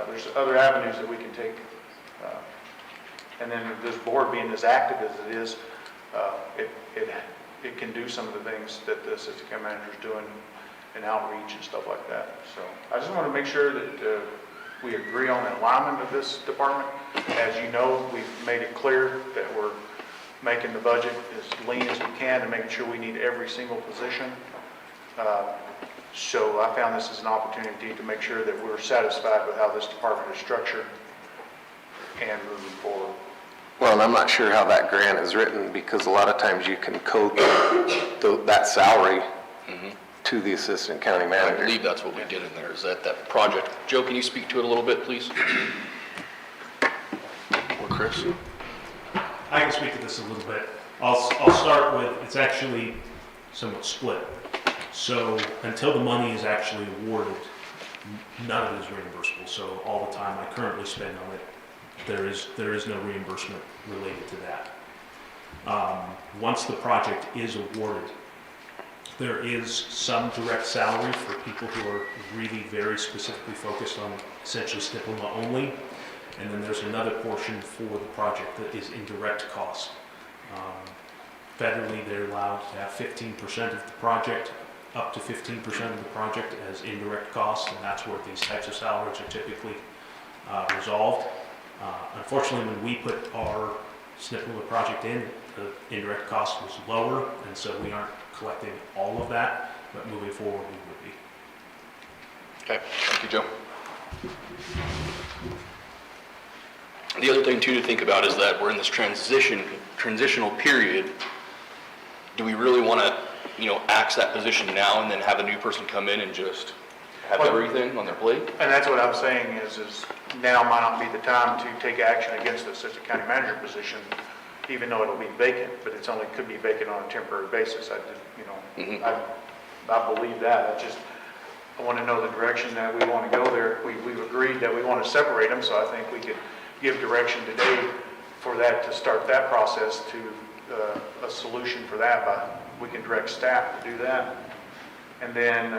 There's other avenues that we can take. And then this board being as active as it is, it can do some of the things that the assistant county manager is doing in outreach and stuff like that. So I just want to make sure that we agree on the alignment of this department. As you know, we've made it clear that we're making the budget as lean as we can and making sure we need every single position. So I found this as an opportunity to make sure that we're satisfied with how this department is structured and moving forward. Well, and I'm not sure how that grant is written, because a lot of times you can code that salary to the assistant county I manager. believe that's what we did in there, is that project. Joe, can you speak to it a little bit, please? Or Chris? I can speak to this a little bit. I'll start with, it's actually somewhat split. So until the money is actually awarded, none of it is reimbursable. So all the time I currently spend on it, there is no reimbursement related to that. Once the project is awarded, there is some direct salary for people who are really very specifically focused on essentially SNPLMA only. And then there's another portion for the project that is indirect cost. Federally, they're allowed to have 15% of the project, up to 15% of the project as indirect costs, and that's where these types of salaries are typically resolved. Unfortunately, when we put our SNPLMA project in, the indirect cost was lower, and so we aren't collecting all of that, but moving forward, we would be. Okay, thank you, Joe. The other thing too to think about is that we're in this transitional period. Do we really want to, axe that position now and then have a new person come in and just have everything on their plate? And that's what I'm saying is now might not be the time to take action against the assistant county manager position, even though it'll be vacant, but could be vacant on a temporary basis. I believe that. I want to know the direction that we want to go there. We've agreed that we want to separate them, so I think we could give direction today for that, to start that process to a solution for that. We can direct staff to do that. And then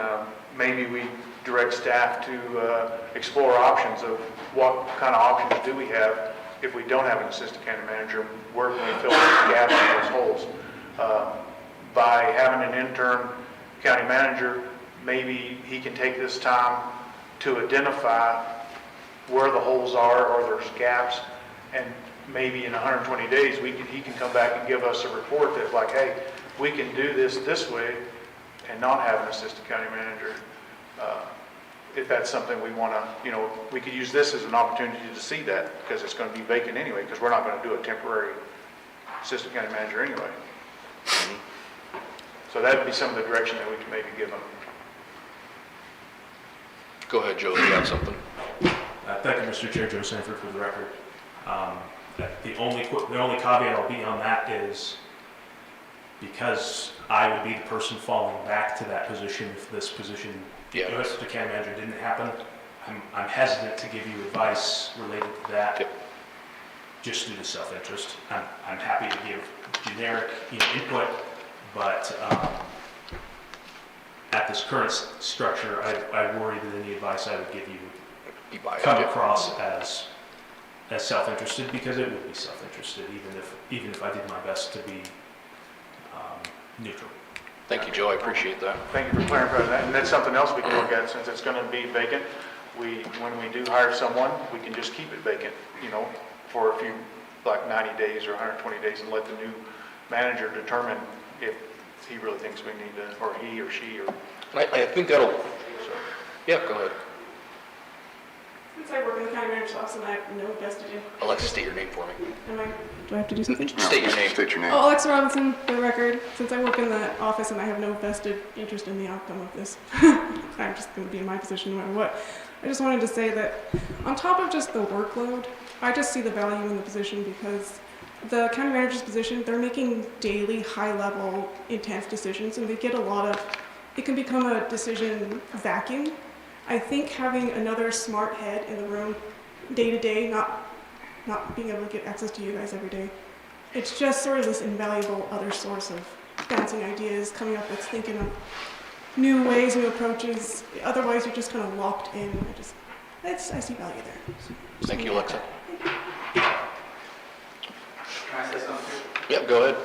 maybe we direct staff to explore options of what kind of options do we have if we don't have an assistant county manager, where can we fill those gaps and those holes? By having an intern county manager, maybe he can take this time to identify where the holes are or there's gaps, and maybe in 120 days he can come back and give us a report that's like, hey, we can do this way and not have an assistant county manager. If that's something we want to, we could use this as an opportunity to see that, because it's going to be vacant anyway, because we're not going to do a temporary assistant county manager anyway. So that would be some of the direction that we could maybe give them. Go ahead, Joe, if you have something. Thank you, Mr. Chair. Joe Sanford for the record. The only caveat I'll be on that is because I would be the person falling back to that position if this position, assistant county manager, didn't happen. I'm hesitant to give you advice related to that. just due to self-interest. I'm happy to give generic, input, but at this current structure, I worry that any advice I would give you would come across as self-interested, because it would be self-interested, even if I did my best to be neutral. Thank you, Joe, I appreciate that. Thank you for clarifying that, and that's something else we can look at, since it's going to be vacant. When we do hire someone, we can just keep it vacant, for a few, like 90 days or 120 days, and let the new manager determine if he really thinks we need to, or he or she, or... I think that'll, yeah, go ahead. Since I work in the county manager's office and I have no vested in... Alexa, state your name for me. Do I have to do something? State your name. State your name. Oh, Alexa Robinson, for the record. Since I work in the office and I have no vested interest in the outcome of this, I'm just going to be in my position no matter what. I just wanted to say that on top of just the workload, I just see the value in the position, because the county manager's position, they're making daily, high-level, intense decisions, and they get a lot of... It can become a decision vacuum. I think having another smart head in the room day to day, not being able to get access to you guys every day, it's just sort of this invaluable other source of bouncing ideas, coming up with thinking of new ways, new approaches. Otherwise, you're just kind of locked in. I see value there. Thank you, Alexa. Can I say something? Yep, go ahead.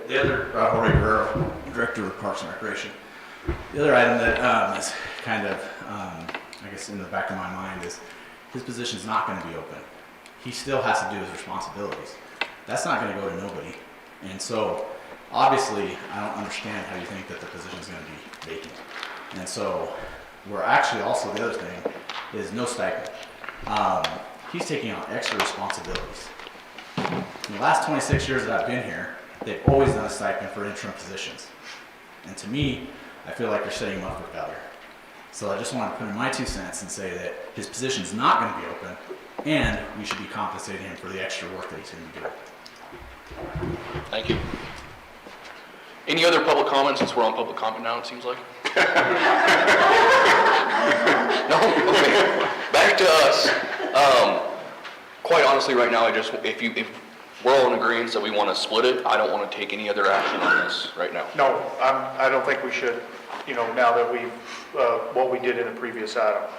The other, Jorge Guerrero, Director of Parks and Recreation. The other item that is kind of, I guess, in the back of my mind is his position's not going to be open. He still has to do his responsibilities. That's not going to go to nobody. And so, obviously, I don't understand how you think that the position's going to be vacant. And so, we're actually also, the other thing is no stipend. He's taking on extra responsibilities. In the last 26 years that I've been here, they've always done a stipend for interim positions. And to me, I feel like you're setting him up for failure. So I just want to put in my 2 cents and say that his position is not going to be open, and we should be compensating him for the extra work that he's going to do. Thank you. Any other public comments, since we're on public comment now, it seems like? No? Okay. Back to us. Quite honestly, right now, if we're all in agreement that we want to split it, I don't want to take any other action on this right now. No, I don't think we should, now that we've, what we did in a previous item.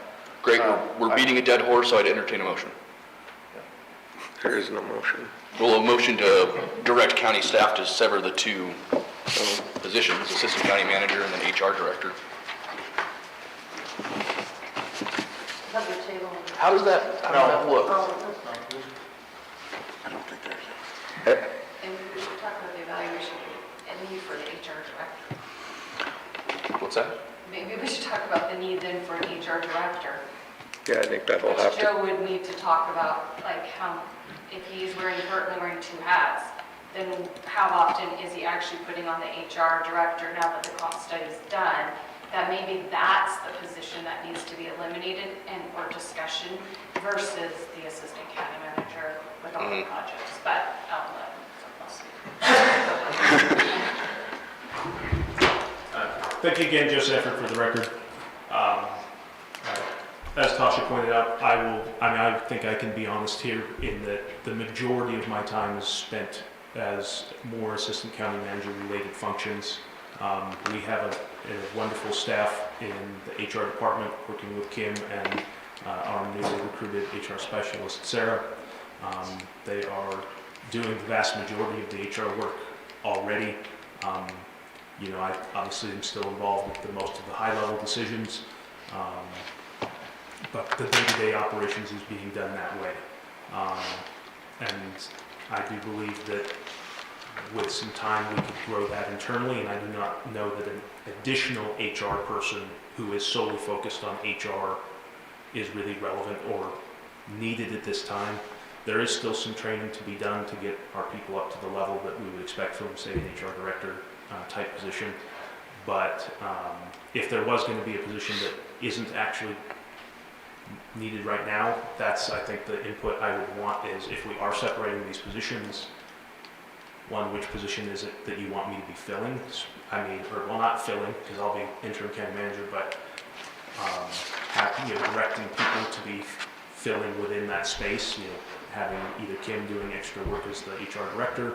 Great, we're beating a dead horse, so I'd entertain a motion. There is no motion. Well, a motion to direct county staff to sever the 2 positions, assistant county manager and then HR director. How does that look? I don't think there's a... And we should talk about the evaluation and need for the HR director. What's that? Maybe we should talk about the need then for an HR director. Yeah, I think that will have to... Joe would need to talk about, like, how, if he's currently wearing 2 hats, then how often is he actually putting on the HR director now that the cost study's done? That maybe that's the position that needs to be eliminated or discussion versus the assistant county manager with all the projects. But I'll let someone else speak. Thank you again, Joe Sanford, for the record. As Tasha pointed out, I think I can be honest here in that the majority of my time is spent as more assistant county manager related functions. We have a wonderful staff in the HR department working with Kim and our newly recruited HR specialist, Sarah. They are doing the vast majority of the HR work already. I obviously am still involved with the most of the high-level decisions, but the day-to-day operations is being done that way. And I do believe that with some time we could grow that internally, and I do not know that an additional HR person who is solely focused on HR is really relevant or needed at this time. There is still some training to be done to get our people up to the level that we would expect from, say, an HR director type position. But if there was going to be a position that isn't actually needed right now, that's, I think, the input I would want is, if we are separating these positions, one, which position is it that you want me to be filling? Not filling, because I'll be interim county manager, but directing people to be filling within that space, having either Kim doing extra work as the HR director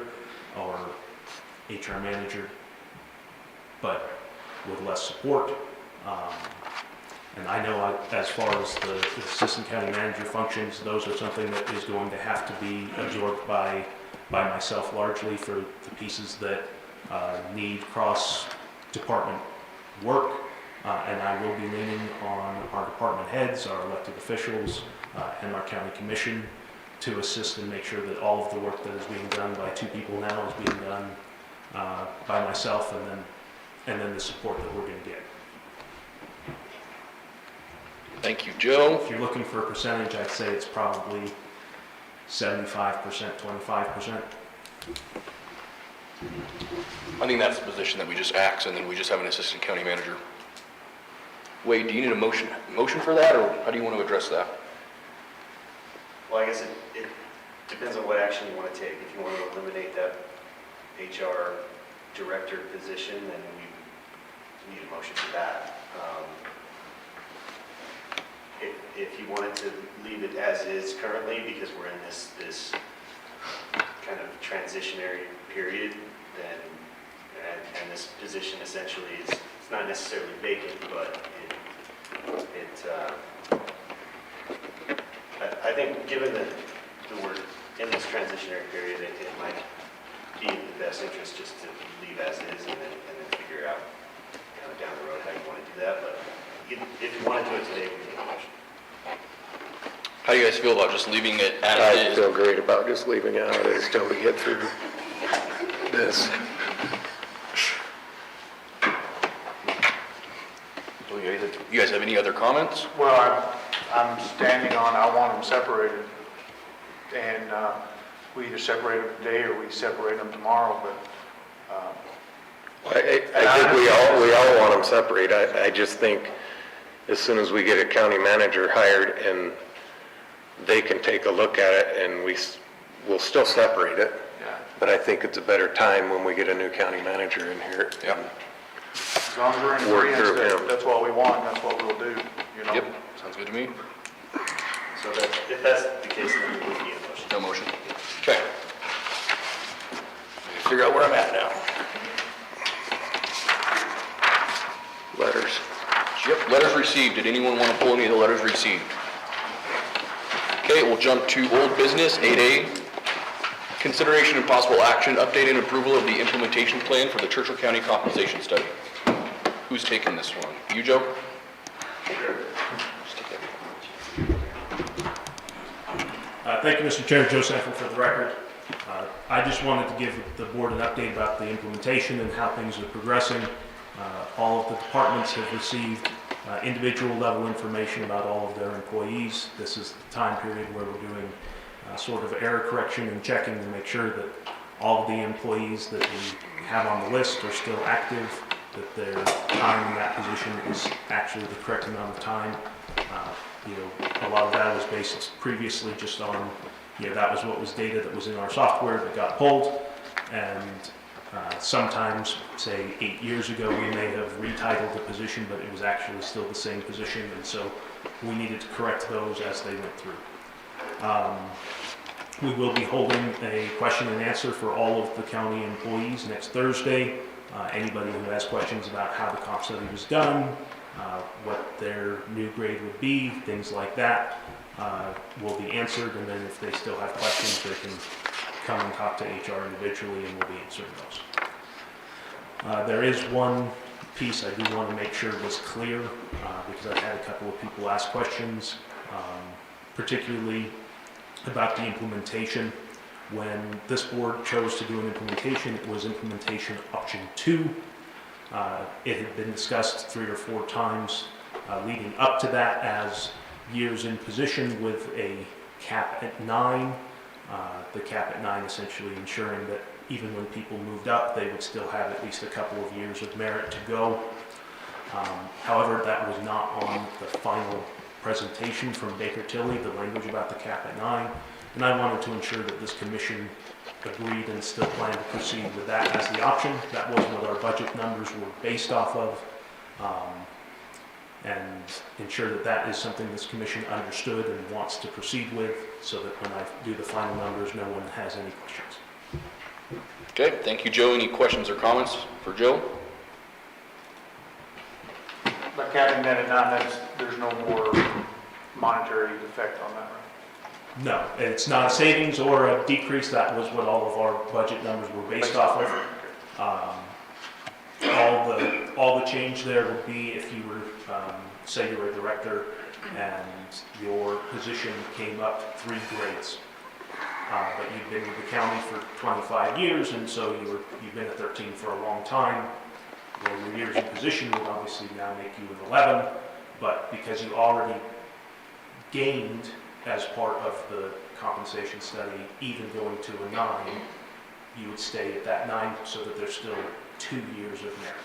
or HR manager, but with less support. And I know as far as the assistant county manager functions, those are something that is going to have to be absorbed by myself largely for the pieces that need cross-department work. And I will be leaning on our department heads, our elected officials, and our county commission to assist and make sure that all of the work that is being done by two people now is being done by myself, and then the support that we're going to get. Thank you, Joe. If you're looking for a percentage, I'd say it's probably 75%, 25%. I think that's the position that we just axe, and then we just have an assistant county manager. Wade, do you need a motion for that, or how do you want to address that? Well, I guess it depends on what action you want to take. If you want to eliminate that HR director position, then we need a motion for that. If you wanted to leave it as is currently, because we're in this kind of transitionary period, then, and this position essentially is, it's not necessarily vacant, but I think given that we're in this transitionary period, it might be in the best interest just to leave as is and then figure out kind of down the road how you want to do that. But if you want to do it today, we need a motion. How do you guys feel about just leaving it as I is? feel great about just leaving it as is till we get through this. Do you guys have any other comments? Well, I'm standing on, I want them separated. And we either separate them today or we separate them tomorrow, but... I think we all want them separate. I just think as soon as we get a county manager hired and they can take a look at it, and we'll still separate it. Yeah. But I think it's a better time when we get a new county manager in here. Yeah. As long as we're in Work agreement through that him. that's what we want, that's what we'll do, Yep, sounds good to me. So if that's the case, then we would need a motion. No motion. Okay. Figure out where I'm at now. Letters. Yep, letters received. Did anyone want to pull any of the letters received? Okay, we'll jump to old business, 8A. Consideration and possible action, update and approval of the implementation plan for the Churchill County Compensation Study. Who's taking this one? You, Joe? Thank you, Mr. Chair. Joe Sanford for the record. I just wanted to give the board an update about the implementation and how things are progressing. All of the departments have received individual level information about all of their employees. This is the time period where we're doing sort of error correction and checking to make sure that all of the employees that we have on the list are still active, that their time in that position is actually the correct amount of time. A lot of that was based previously just on, that was what was data that was in our software that got pulled, and sometimes, say 8 years ago, we may have retitled the position, but it was actually still the same position, and so we needed to correct those as they went through. We will be holding a question and answer for all of the county employees next Thursday. Anybody who has questions about how the comp study was done, what their new grade would be, things like that, will be answered, and then if they still have questions, they can come and talk to HR individually, and we'll be answering those. There is one piece I do want to make sure was clear, because I've had a couple of people ask questions, particularly about the implementation. When this board chose to do an implementation, it was implementation option 2. It had been discussed 3 or 4 times leading up to that as years in position with a cap at 9. The cap at 9 essentially ensuring that even when people moved up, they would still have at least a couple of years of merit to go. However, that was not on the final presentation from Baker Tilly, the language about the cap at 9, and I wanted to ensure that this commission agreed and still planned to proceed with that as the option. That was what our budget numbers were based off of. and ensure that that is something this commission understood and wants to proceed with, so that when I do the final numbers, no one has any questions. Okay, thank you, Joe. Any questions or comments for Joe? By capping that at 9, there's no more monetary effect on that, right? No, it's not a savings or a decrease. That was what all of our budget numbers were based off of. All the change there would be if you were, say you were a director and your position came up 3 grades. But you've been with the county for 25 years, and so you've been at 13 for a long time. Well, your years in position would obviously now make you an 11, but because you already gained as part of the compensation study, even going to a 9, you would stay at that 9 so that there's still 2 years of merit.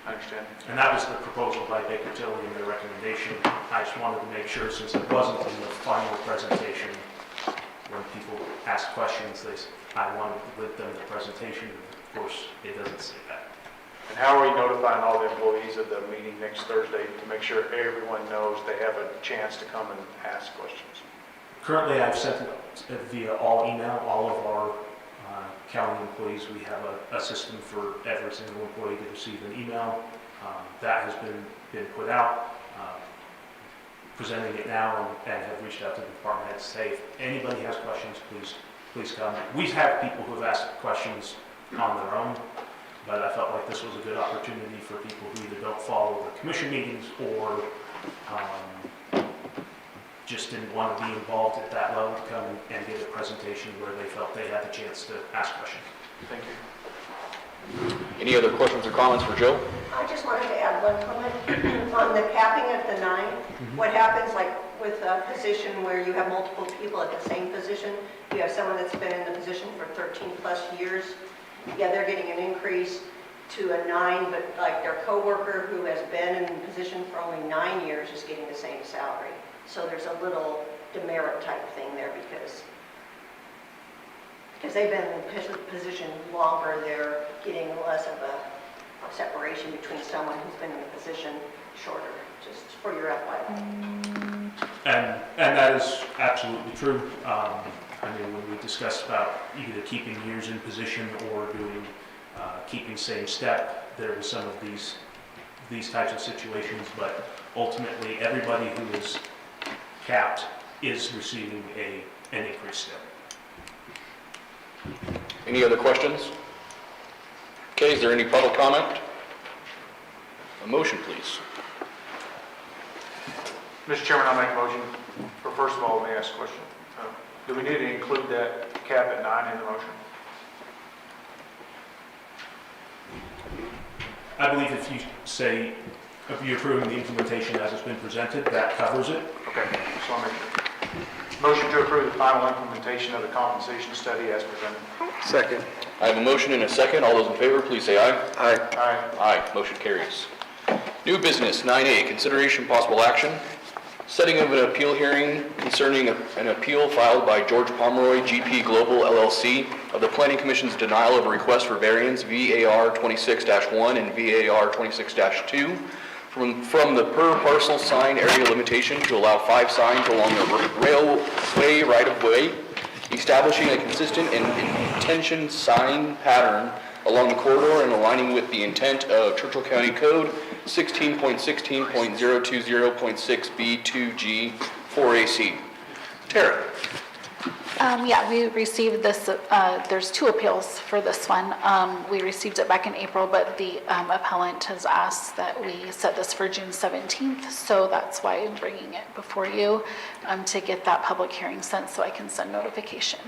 I understand. And that was the proposal by Baker Tilly in their recommendation. I just wanted to make sure, since it wasn't in the final presentation, when people ask questions, I wanted to give them the presentation. Of course, it doesn't say that. And how are we notifying all the employees of the meeting next Thursday to make sure everyone knows they have a chance to come and ask questions? Currently, I've sent it via all email. All of our county employees, we have a system for every single employee to receive an email. That has been put out. Presenting it now and have reached out to the department heads to say, if anybody has questions, please come. We have people who have asked questions on their own, but I felt like this was a good opportunity for people who either don't follow the commission meetings or just didn't want to be involved at that level to come and give a presentation where they felt they had the chance to ask questions. Thank you. Any other questions or comments for Joe? I just wanted to add one comment on the capping at the 9. What happens like with a position where you have multiple people at the same position? You have someone that's been in the position for 13 plus years. Yeah, they're getting an increase to a 9, but like their coworker who has been in the position for only 9 years is getting the same salary. So there's a little demerit type thing there because they've been in the position longer, they're getting less of a separation between someone who's been in the position shorter, just for your FYI. And that is absolutely true. I mean, when we discussed about either keeping years in position or doing keeping same step, there was some of these types of situations, but ultimately everybody who is capped is receiving an increased step. Any other questions? Okay, is there any public comment? A motion, please. Mr. Chairman, I'll make a motion. First of all, let me ask a question. Do we need to include that cap at 9 in the motion? I believe if you say, if you're approving the implementation as it's been presented, that covers it. Okay, so I'll make sure. Motion to approve the final implementation of the compensation study as presented. Second. I have a motion and a second. All those in favor, please say aye. Aye. Aye. Aye, motion carries. New business, 9A, consideration possible action, setting of an appeal hearing concerning an appeal filed by George Pomeroy, GP Global LLC, of the Planning Commission's denial of a request for variance VAR 26-1 and VAR 26-2 from the per parcel sign area limitation to allow 5 signs along the railway right-of-way, establishing a consistent and intention sign pattern along the corridor and aligning with the intent of Churchill County Code 16.16.020.6B2G 4AC. Tara. Yeah, we received this, there's 2 appeals for this one. We received it back in April, but the appellant has asked that we set this for June 17th, so that's why I'm bringing it before you, to get that public hearing sent so I can send notification.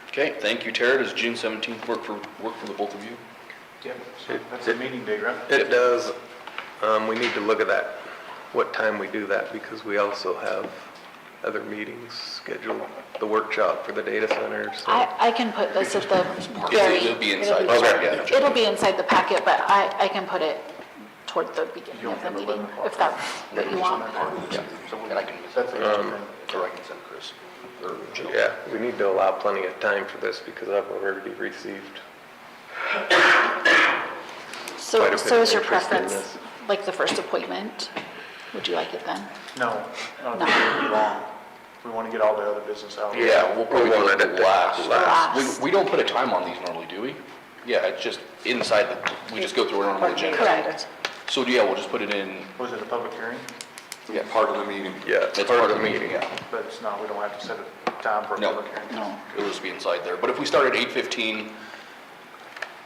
Okay, thank you, Tara. Does June 17th work for the both of you? Yep, so that's a meeting date, right? It does. We need to look at that, what time we do that, because we also have other meetings scheduled, the workshop for the data center, so. I can put this at the very... It'll be inside. It'll be inside the packet, but I can put it toward the beginning of the meeting, if that's what you want. Yeah, and I can, or I can send Chris. Or Jill. Yeah, we need to allow plenty of time for this because I've already received So quite a bit is of your interest in preference this. like the first appointment? Would you like it then? No, I don't think it'll be long. We want to get all the other business out. Yeah, we'll probably We'll do let it it last. last. We don't put a time on these normally, do we? Yeah, it's just inside the, we just go through our normal agenda. Correct. So yeah, we'll just put it in, Was it a public hearing? yeah, Part of the meeting. Yeah, it's part of the meeting. yeah. But it's not, we don't have to set a time for a No. public hearing. No. It'll just be inside there. But if we start at 8:15,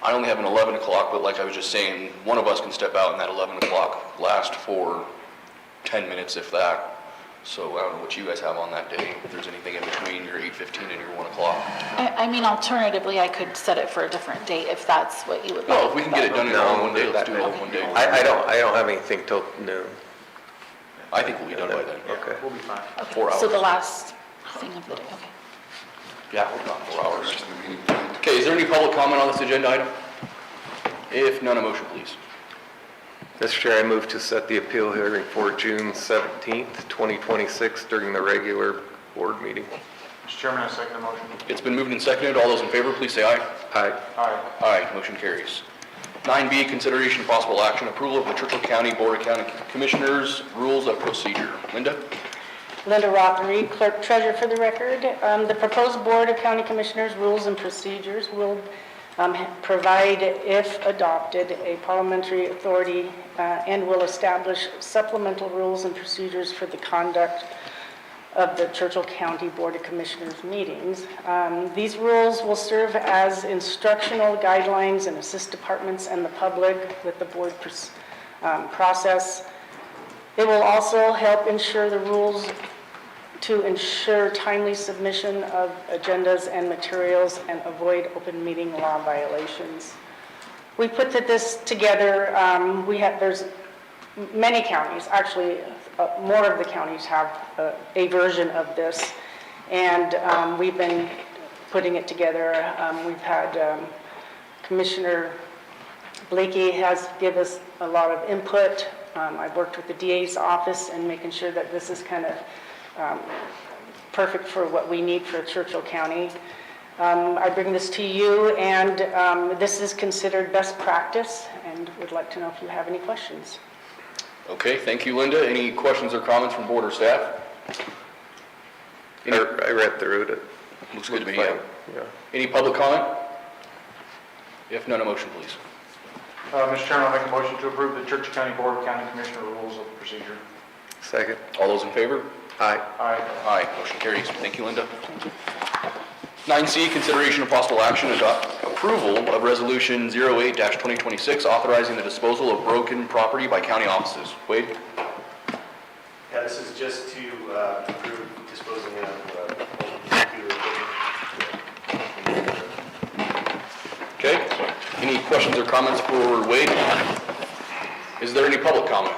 I only have an 11 o'clock, but like I was just saying, one of us can step out and that 11 o'clock last for 10 minutes if that. So I don't know what you guys have on that day, if there's anything in between your 8:15 and your 1 o'clock. I mean, alternatively, I could set it for a different date if that's what you would like. No, if we can get it done in all one day, let's do it all Okay. one day. I don't have anything till noon. I think we'll be done by then. Okay. We'll be fine. Okay, 4 So the hours. last thing of the day, okay. Yeah, we're not 4 hours. Okay, is there any public comment on this agenda item? If none, a motion, please. Mr. Chair, I move to set the appeal hearing for June 17th, 2026 during the regular board meeting. Mr. Chairman, I second the motion. It's been moved and seconded. All those in favor, please say aye. Aye. Aye. Aye, motion carries. 9B, consideration of possible action, approval of the Churchill County Board of County Commissioners Rules of Procedure. Linda? Linda Rothery, Clerk Treasurer for the record. The proposed Board of County Commissioners Rules and Procedures will provide, if adopted, a parliamentary authority and will establish supplemental rules and procedures for the conduct of the Churchill County Board of Commissioners meetings. These rules will serve as instructional guidelines and assist departments and the public with the board process. It will also help ensure the rules to ensure timely submission of agendas and materials and avoid open meeting law violations. We put this together, there's many counties, actually more of the counties have a version of this, and we've been putting it together. We've had Commissioner Blakey has given us a lot of input. I've worked with the DA's office and making sure that this is kind of perfect for what we need for Churchill County. I bring this to you, and this is considered best practice, and would like to know if you have any questions. Okay, thank you, Linda. Any questions or comments from board or staff? I read through it. Looks good to me, Fine. yeah. Any public comment? If none, a motion, please. Mr. Chairman, I'll make a motion to approve the Churchill County Board of County Commissioner Rules of Procedure. Second. All those in favor? Aye. Aye. Aye, motion carries. Thank you, Linda. 9C, consideration of possible action, approval of resolution 08-2026, authorizing the disposal of broken property by county offices. Wade? Yeah, this is just to approve disposing of old computer equipment. Okay. Any questions or comments for Wade? Is there any public comment?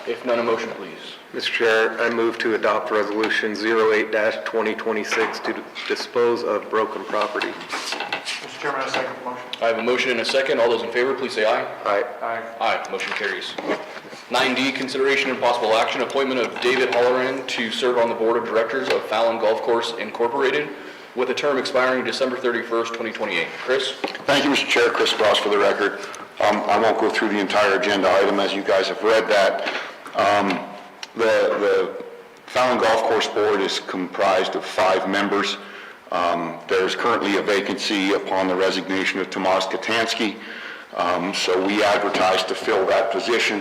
If none, a motion, please. Mr. Chair, I move to adopt resolution 08-2026 to dispose of broken property. Mr. Chairman, I second the motion. I have a motion and a second. All those in favor, please say aye. Aye. Aye. Aye, motion carries. 9D, consideration and possible action, appointment of David Halloran to serve on the Board of Directors of Fallon Golf Course Incorporated with a term expiring December 31st, 2028. Chris? Thank you, Mr. Chair. Chris Ross for the record. I won't go through the entire agenda item as you guys have read that. The Fallon Golf Course Board is comprised of 5 members. There's currently a vacancy upon the resignation of Tomas Katansky, so we advertised to fill that position.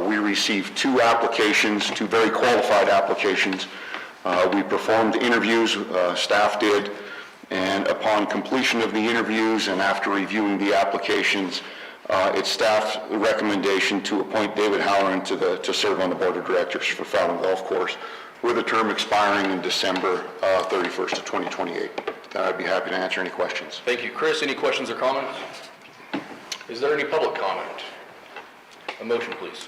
We received 2 applications, 2 very qualified applications. We performed interviews, staff did, and upon completion of the interviews and after reviewing the applications, it's staff's recommendation to appoint David Halloran to serve on the Board of Directors for Fallon Golf Course with a term expiring in December 31st of 2028. I'd be happy to answer any questions. Thank you. Chris, any questions or comments? Is there any public comment? A motion, please.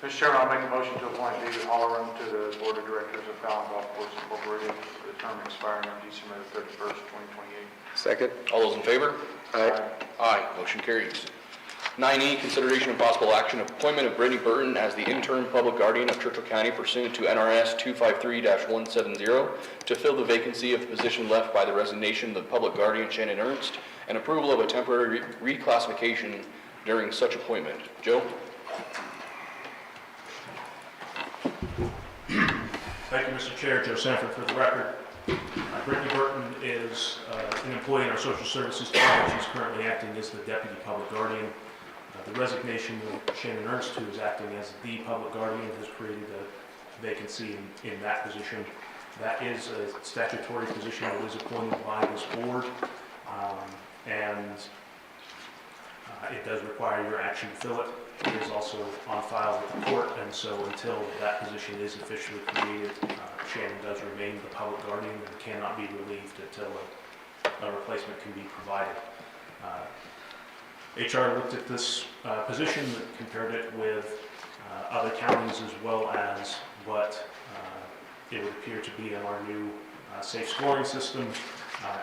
Mr. Chairman, I'll make a motion to appoint David Halloran to the Board of Directors of Fallon Golf Course Incorporated with a term expiring on December 31st, 2028. Second. All those in favor? Aye. Aye, motion carries. 9E, consideration and possible action, appointment of Brittany Burton as the interim public guardian of Churchill County pursuant to NRS 253-170 to fill the vacancy of the position left by the resignation of the public guardian Shannon Ernst and approval of a temporary reclassification during such appointment. Joe? Thank you, Mr. Chair. Joe Sanford for the record. Brittany Burton is an employee in our social services department. She's currently acting as the deputy public guardian. The resignation of Shannon Ernst, who is acting as the public guardian, has created a vacancy in that position. That is a statutory position that is appointed by this board, and it does require your action to fill it. It is also on file with the court, and so until that position is officially created, Shannon does remain the public guardian and cannot be relieved until a replacement can be provided. HR looked at this position, compared it with other counties as well as what it would appear to be in our new safe scoring system,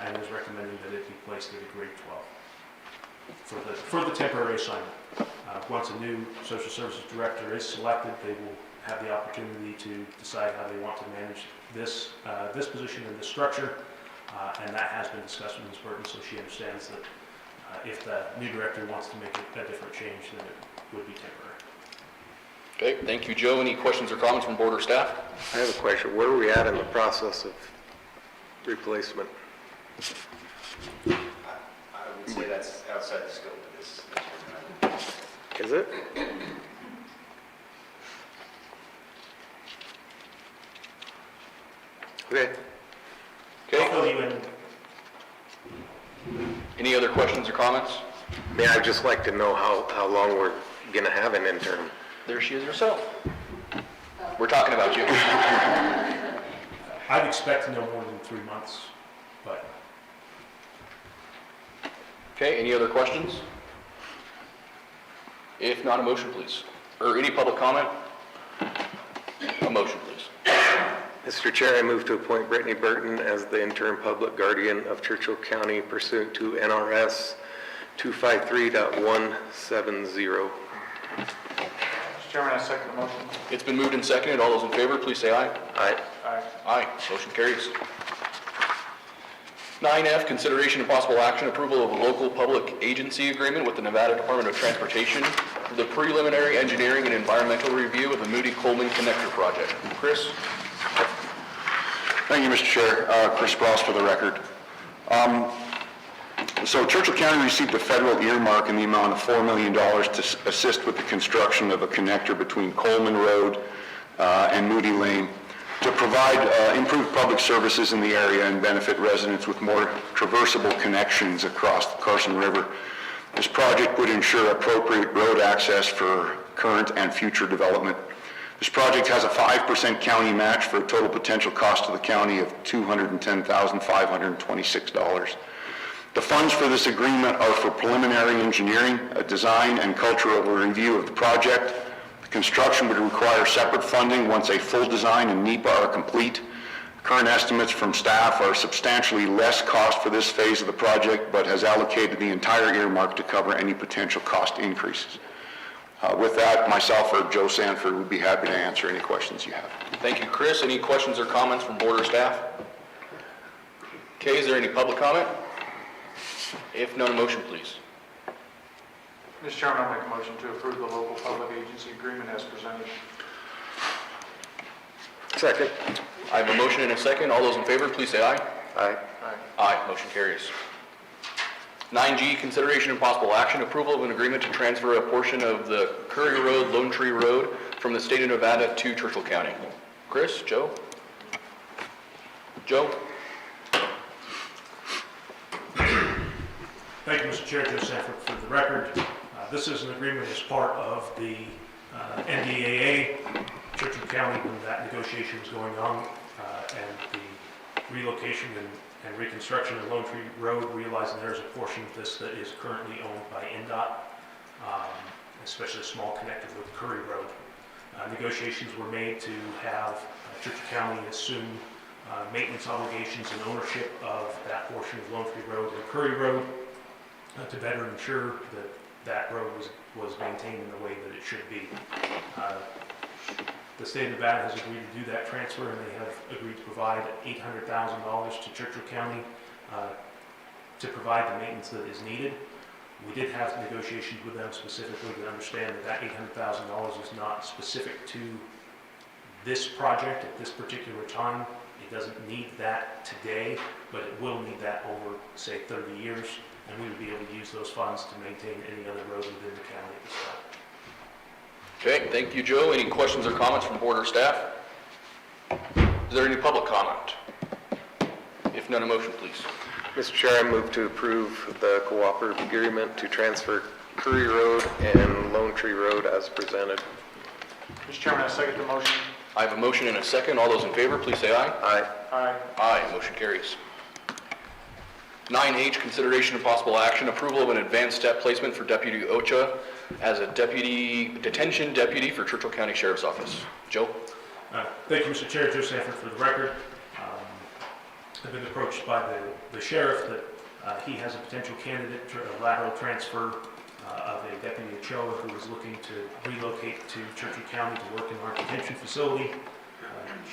and is recommending that it be placed at a grade 12 for the temporary assignment. Once a new social services director is selected, they will have the opportunity to decide how they want to manage this position and this structure, and that has been discussed with Ms. Burton, so she understands that if the new director wants to make a different change, then it would be temporary. Okay, thank you, Joe. Any questions or comments from board or staff? I have a question. Where are we at in the process of replacement? I would say that's outside the scope of this. Is it? Okay. I'll fill you in. Any other questions or comments? Yeah, I'd just like to know how long we're gonna have an intern. There she is herself. We're talking about you. I'd expect to know more than 3 months, but Okay, any other questions? If not, a motion, please. Or any public comment? A motion, please. Mr. Chair, I move to appoint Brittany Burton as the interim public guardian of Churchill County pursuant to NRS 253.170. Mr. Chairman, I second the motion. It's been moved and seconded. All those in favor, please say aye. Aye. Aye. Aye, motion carries. 9F, consideration and possible action, approval of a local public agency agreement with the Nevada Department of Transportation for the preliminary engineering and environmental review of the Moody-Coleman Connector Project. Chris? Thank you, Mr. Chair. Chris Sprouse for the record. So Churchill County received a federal earmark in the amount of $4 million to assist with the construction of a connector between Coleman Road and Moody Lane to provide improved public services in the area and benefit residents with more traversable connections across the Carson River. This project would ensure appropriate road access for current and future development. This project has a 5% county match for a total potential cost to the county of $210,526. The funds for this agreement are for preliminary engineering, a design and cultural review of the project. The construction would require separate funding once a full design and NEPA are complete. Current estimates from staff are substantially less cost for this phase of the project, but has allocated the entire earmark to cover any potential cost increases. With that, myself or Joe Sanford would be happy to answer any questions you have. Thank you, Chris. Any questions or comments from board or staff? Okay, is there any public comment? If none, a motion, please. Mr. Chairman, I'll make a motion to approve the local public agency agreement as presented. Second. I have a motion and a second. All those in favor, please say aye. Aye. Aye. Aye, motion carries. 9G, consideration and possible action, approval of an agreement to transfer a portion of the Curry Road, Lone Tree Road from the state of Nevada to Churchill County. Chris, Joe? Joe? thank you, Mr. Chair. Joe Sanford for the record. This is an agreement as part of the NDAA, Churchill County, when that negotiation was going on, and the relocation and reconstruction of Lone Tree Road, realizing there's a portion of this that is currently owned by NDOT, especially a small connector with Curry Road. Negotiations were made to have Churchill County assume maintenance obligations and ownership of that portion of Lone Tree Road and Curry Road to better ensure that that road was maintained in the way that it should be. The state of Nevada has agreed to do that transfer, and they have agreed to provide $800,000 to Churchill County to provide the maintenance that is needed. We did have negotiations with them specifically to understand that $800,000 is not specific to this project at this particular time. It doesn't need that today, but it will need that over, say, 30 years, and we would be able to use those funds to maintain any other roads within the county at this time. Okay, thank you, Joe. Any questions or comments from board or staff? Is there any public comment? If none, a motion, please. Mr. Chair, I move to approve the cooperative agreement to transfer Curry Road and Lone Tree Road as presented. Mr. Chairman, I second the motion. I have a motion and a second. All those in favor, please say aye. Aye. Aye. Aye, motion carries. 9H, consideration of possible action, approval of an advanced step placement for Deputy Ocha as a detention deputy for Churchill County Sheriff's Office. Joe? Thank you, Mr. Chair. Joe Sanford for the record. I've been approached by the sheriff that he has a potential candidate for a lateral transfer of a Deputy Ochoa who is looking to relocate to Churchill County to work in our detention facility.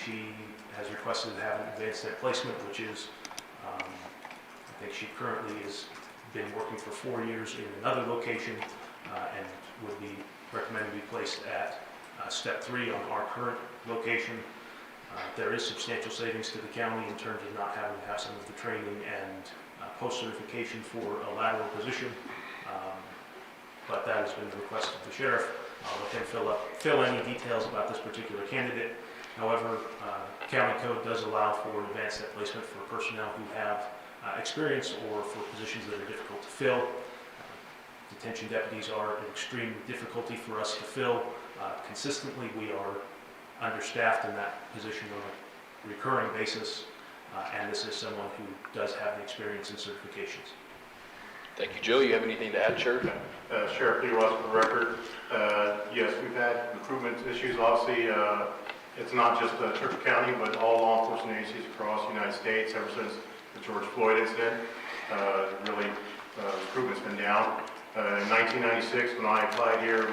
She has requested to have an advanced step placement, which is, I think she currently has been working for 4 years in another location and would be recommended to be placed at step 3 on our current location. There is substantial savings to the county in terms of not having to have some of the training and post-certification for a lateral position, but that has been the request of the sheriff. I'll let him fill any details about this particular candidate. However, county code does allow for an advanced step placement for personnel who have experience or for positions that are difficult to fill. Detention deputies are an extreme difficulty for us to fill. Consistently, we are understaffed in that position on a recurring basis, and this is someone who does have the experience and certifications. Thank you, Joe. You have anything to add, Sheriff? Sheriff Peter Ross for the record. Yes, we've had recruitment issues. Obviously, it's not just Churchill County, but all law enforcement agencies across the United States ever since the George Floyd incident. Really, recruitment's been down. In 1996, when I applied here, we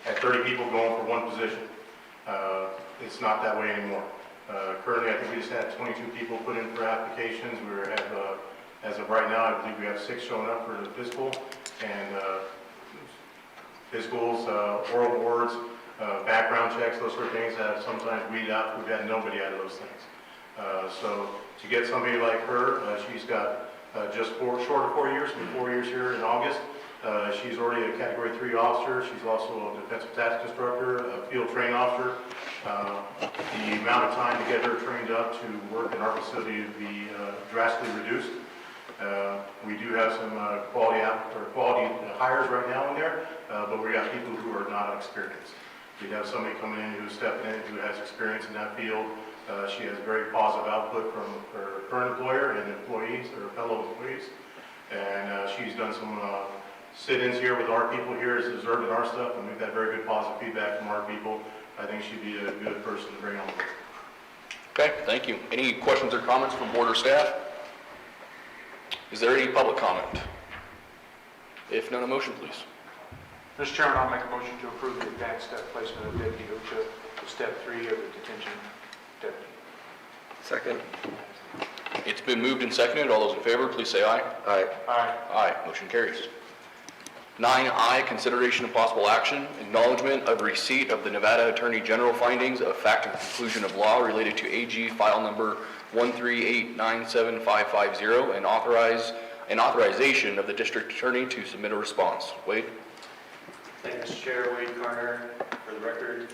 had 30 people going for one position. It's not that way anymore. Currently, I think we just had 22 people put in for applications. We have, as of right now, I believe we have 6 showing up for the physical, and physicals, oral boards, background checks, those sort of things have sometimes weeded out. We've had nobody out of those things. So to get somebody like her, she's got just short of 4 years, 4 years here in August. She's already a Category 3 officer. She's also a defensive tactics instructor, a field training officer. The amount of time to get her trained up to work in our facility would be drastically reduced. We do have some quality hires right now in there, but we got people who are not experienced. We have somebody coming in who's stepping in who has experience in that field. She has very positive output from her current employer and employees, or fellow employees. And she's done some sit-ins here with our people here, has observed our stuff, and we've had very good positive feedback from our people. I think she'd be a good person to bring on board. Okay, thank you. Any questions or comments from board or staff? Is there any public comment? If none, a motion, please. Mr. Chairman, I'll make a motion to approve the advanced step placement of Deputy Ocha to step 3 of the detention deputy. Second. It's been moved and seconded. All those in favor, please say aye. Aye. Aye. Aye, motion carries. 9I, consideration of possible action, acknowledgement of receipt of the Nevada Attorney General findings of fact and conclusion of law related to AG file number 138975550 and authorization of the district attorney to submit a response. Wade? Thank you, Mr. Chair. Wade Carner, for the record.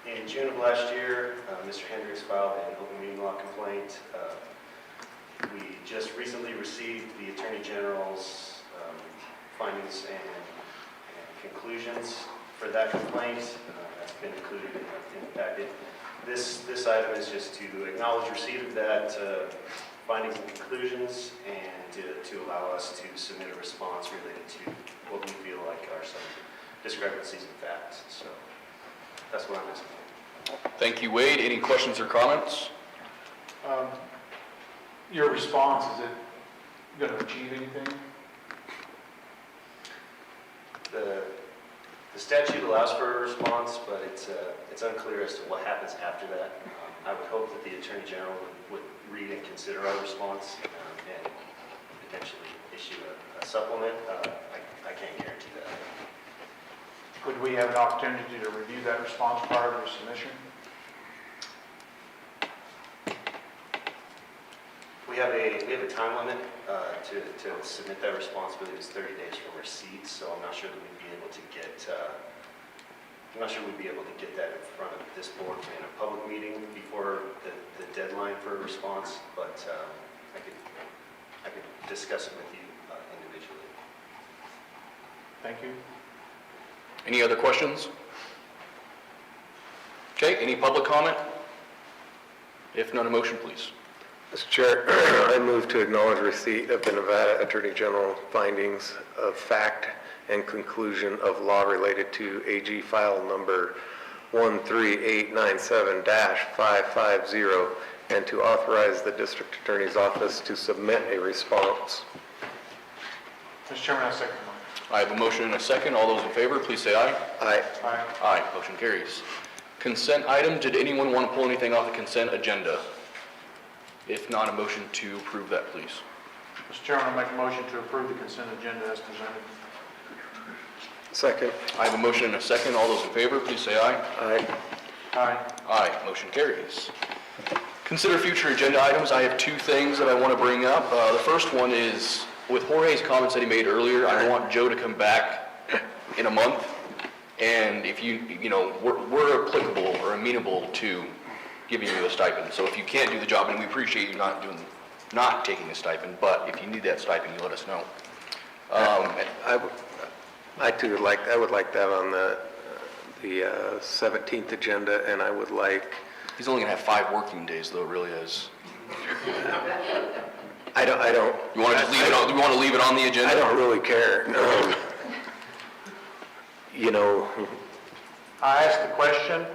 In June of last year, Mr. Hendricks filed an open meeting law complaint. We just recently received the Attorney General's findings and conclusions for that complaint. That's been included in the packet. This item is just to acknowledge receipt of that findings and conclusions, and to allow us to submit a response related to what we feel like are some discrepancies in facts. So that's what I'm asking for. Thank you, Wade. Any questions or comments? Your response, is it going to achieve anything? The statute allows for a response, but it's unclear as to what happens after that. I would hope that the Attorney General would read and consider our response and potentially issue a supplement. I can't guarantee that. Could we have an opportunity to review that response prior to submission? We have a time limit to submit that response. I believe it's 30 days from receipt, so I'm not sure that we'd be able to get that in front of this board in a public meeting before the deadline for a response, but I could discuss it with you individually. Thank you. Any other questions? Okay, any public comment? If none, a motion, please. Mr. Chair, I move to acknowledge receipt of the Nevada Attorney General findings of fact and conclusion of law related to AG file number 13897-550 and to authorize the District Attorney's Office to submit a response. Mr. Chairman, I second the motion. I have a motion and a second. All those in favor, please say aye. Aye. Aye. Aye, motion carries. Consent item, did anyone want to pull anything off the consent agenda? If not, a motion to approve that, please. Mr. Chairman, I make a motion to approve the consent agenda as presented. Second. I have a motion and a second. All those in favor, please say aye. Aye. Aye. Aye, motion carries. Consider future agenda items. I have two things that I want to bring up. The first one is, with Jorge's comments that he made earlier, I want Joe to come back in a month. And if we're applicable or amenable to giving you a stipend. So if you can't do the job, and we appreciate you not taking a stipend, but if you need that stipend, you let us know. I too would like that on the 17th agenda, and I would like. He's only gonna have 5 working days, though. It really is. I don't. You want to just leave it on? You want to leave it on the agenda? I don't really care. I asked the question,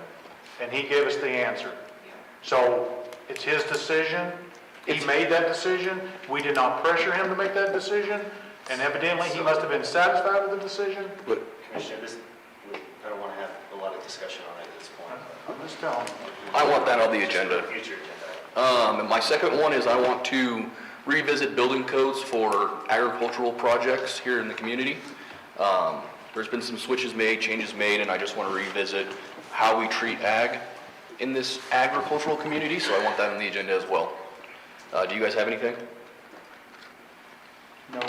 and he gave us the answer. So it's his decision. He made that decision. We did not pressure him to make that decision, and evidently he must have been satisfied with the decision. Commissioner, I don't want to have a lot of discussion on it at this point. I'm just telling you. I want that on the agenda. Future agenda. And my second one is I want to revisit building codes for agricultural projects here in the community. There's been some switches made, changes made, and I just want to revisit how we treat ag in this agricultural community, so I want that on the agenda as well. Do you guys have anything? No.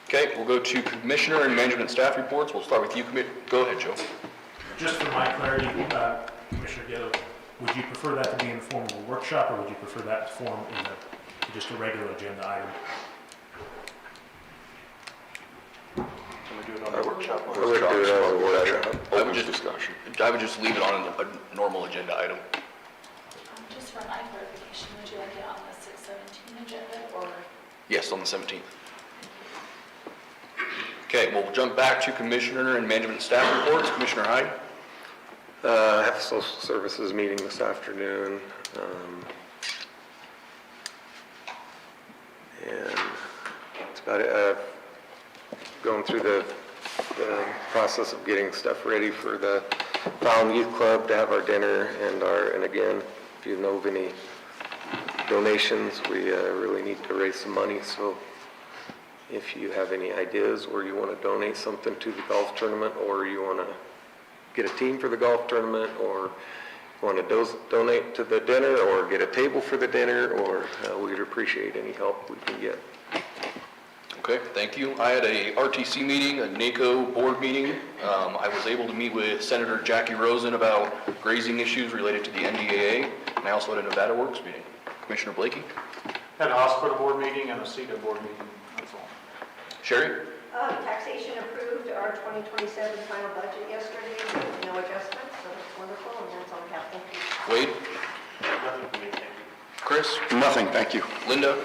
Okay, we'll go to Commissioner and Management Staff reports. We'll start with you, Go ahead, Joe. Just for my clarity, Commissioner Gillo, would you prefer that to be in the form of a workshop, or would you prefer that form in just a regular agenda item? Can we do it on a workshop? I would do it on a workshop. I would just leave it on a normal agenda item. Just for my clarification, would you like it on the 6/17 agenda or? Yes, on the 17th. Okay, we'll jump back to Commissioner and Management Staff reports. Commissioner Hyde. I have a social services meeting this afternoon. And that's about it. Going through the process of getting stuff ready for the Fountain Youth Club to have our dinner and again, if you know of any donations, we really need to raise some money. So if you have any ideas or you want to donate something to the golf tournament, or you want to get a team for the golf tournament, or want to donate to the dinner, or get a table for the dinner, or we'd appreciate any help we can get. Okay, thank you. I had a RTC meeting, a NACO board meeting. I was able to meet with Senator Jackie Rosen about grazing issues related to the NDAA, and I also had a Nevada Works meeting. Commissioner Blakey? Had a hospital board meeting and a CETA board meeting, that's all. Sherry? Taxation approved our 2027 final budget yesterday, with no adjustments, so it's wonderful, and that's all I have. Thank you. Wade? Nothing for me, thank you. Chris? Nothing, thank you. Linda?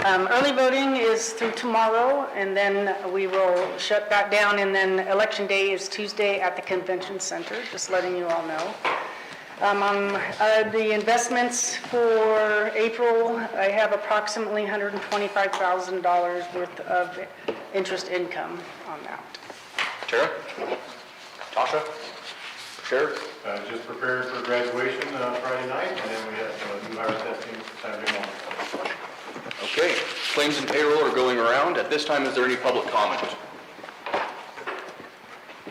Early voting is through tomorrow, and then we will shut that down, and then Election Day is Tuesday at the Convention Center, just letting you all know. On the investments for April, I have approximately $125,000 worth of interest income on that. Tara? Tasha? Sheriff? Just prepared for graduation Friday night, and then we have new hire testing Saturday morning. Okay, claims and payroll are going around. At this time, is there any public comment?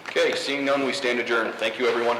Okay, seeing none, we stand adjourned. Thank you, everyone.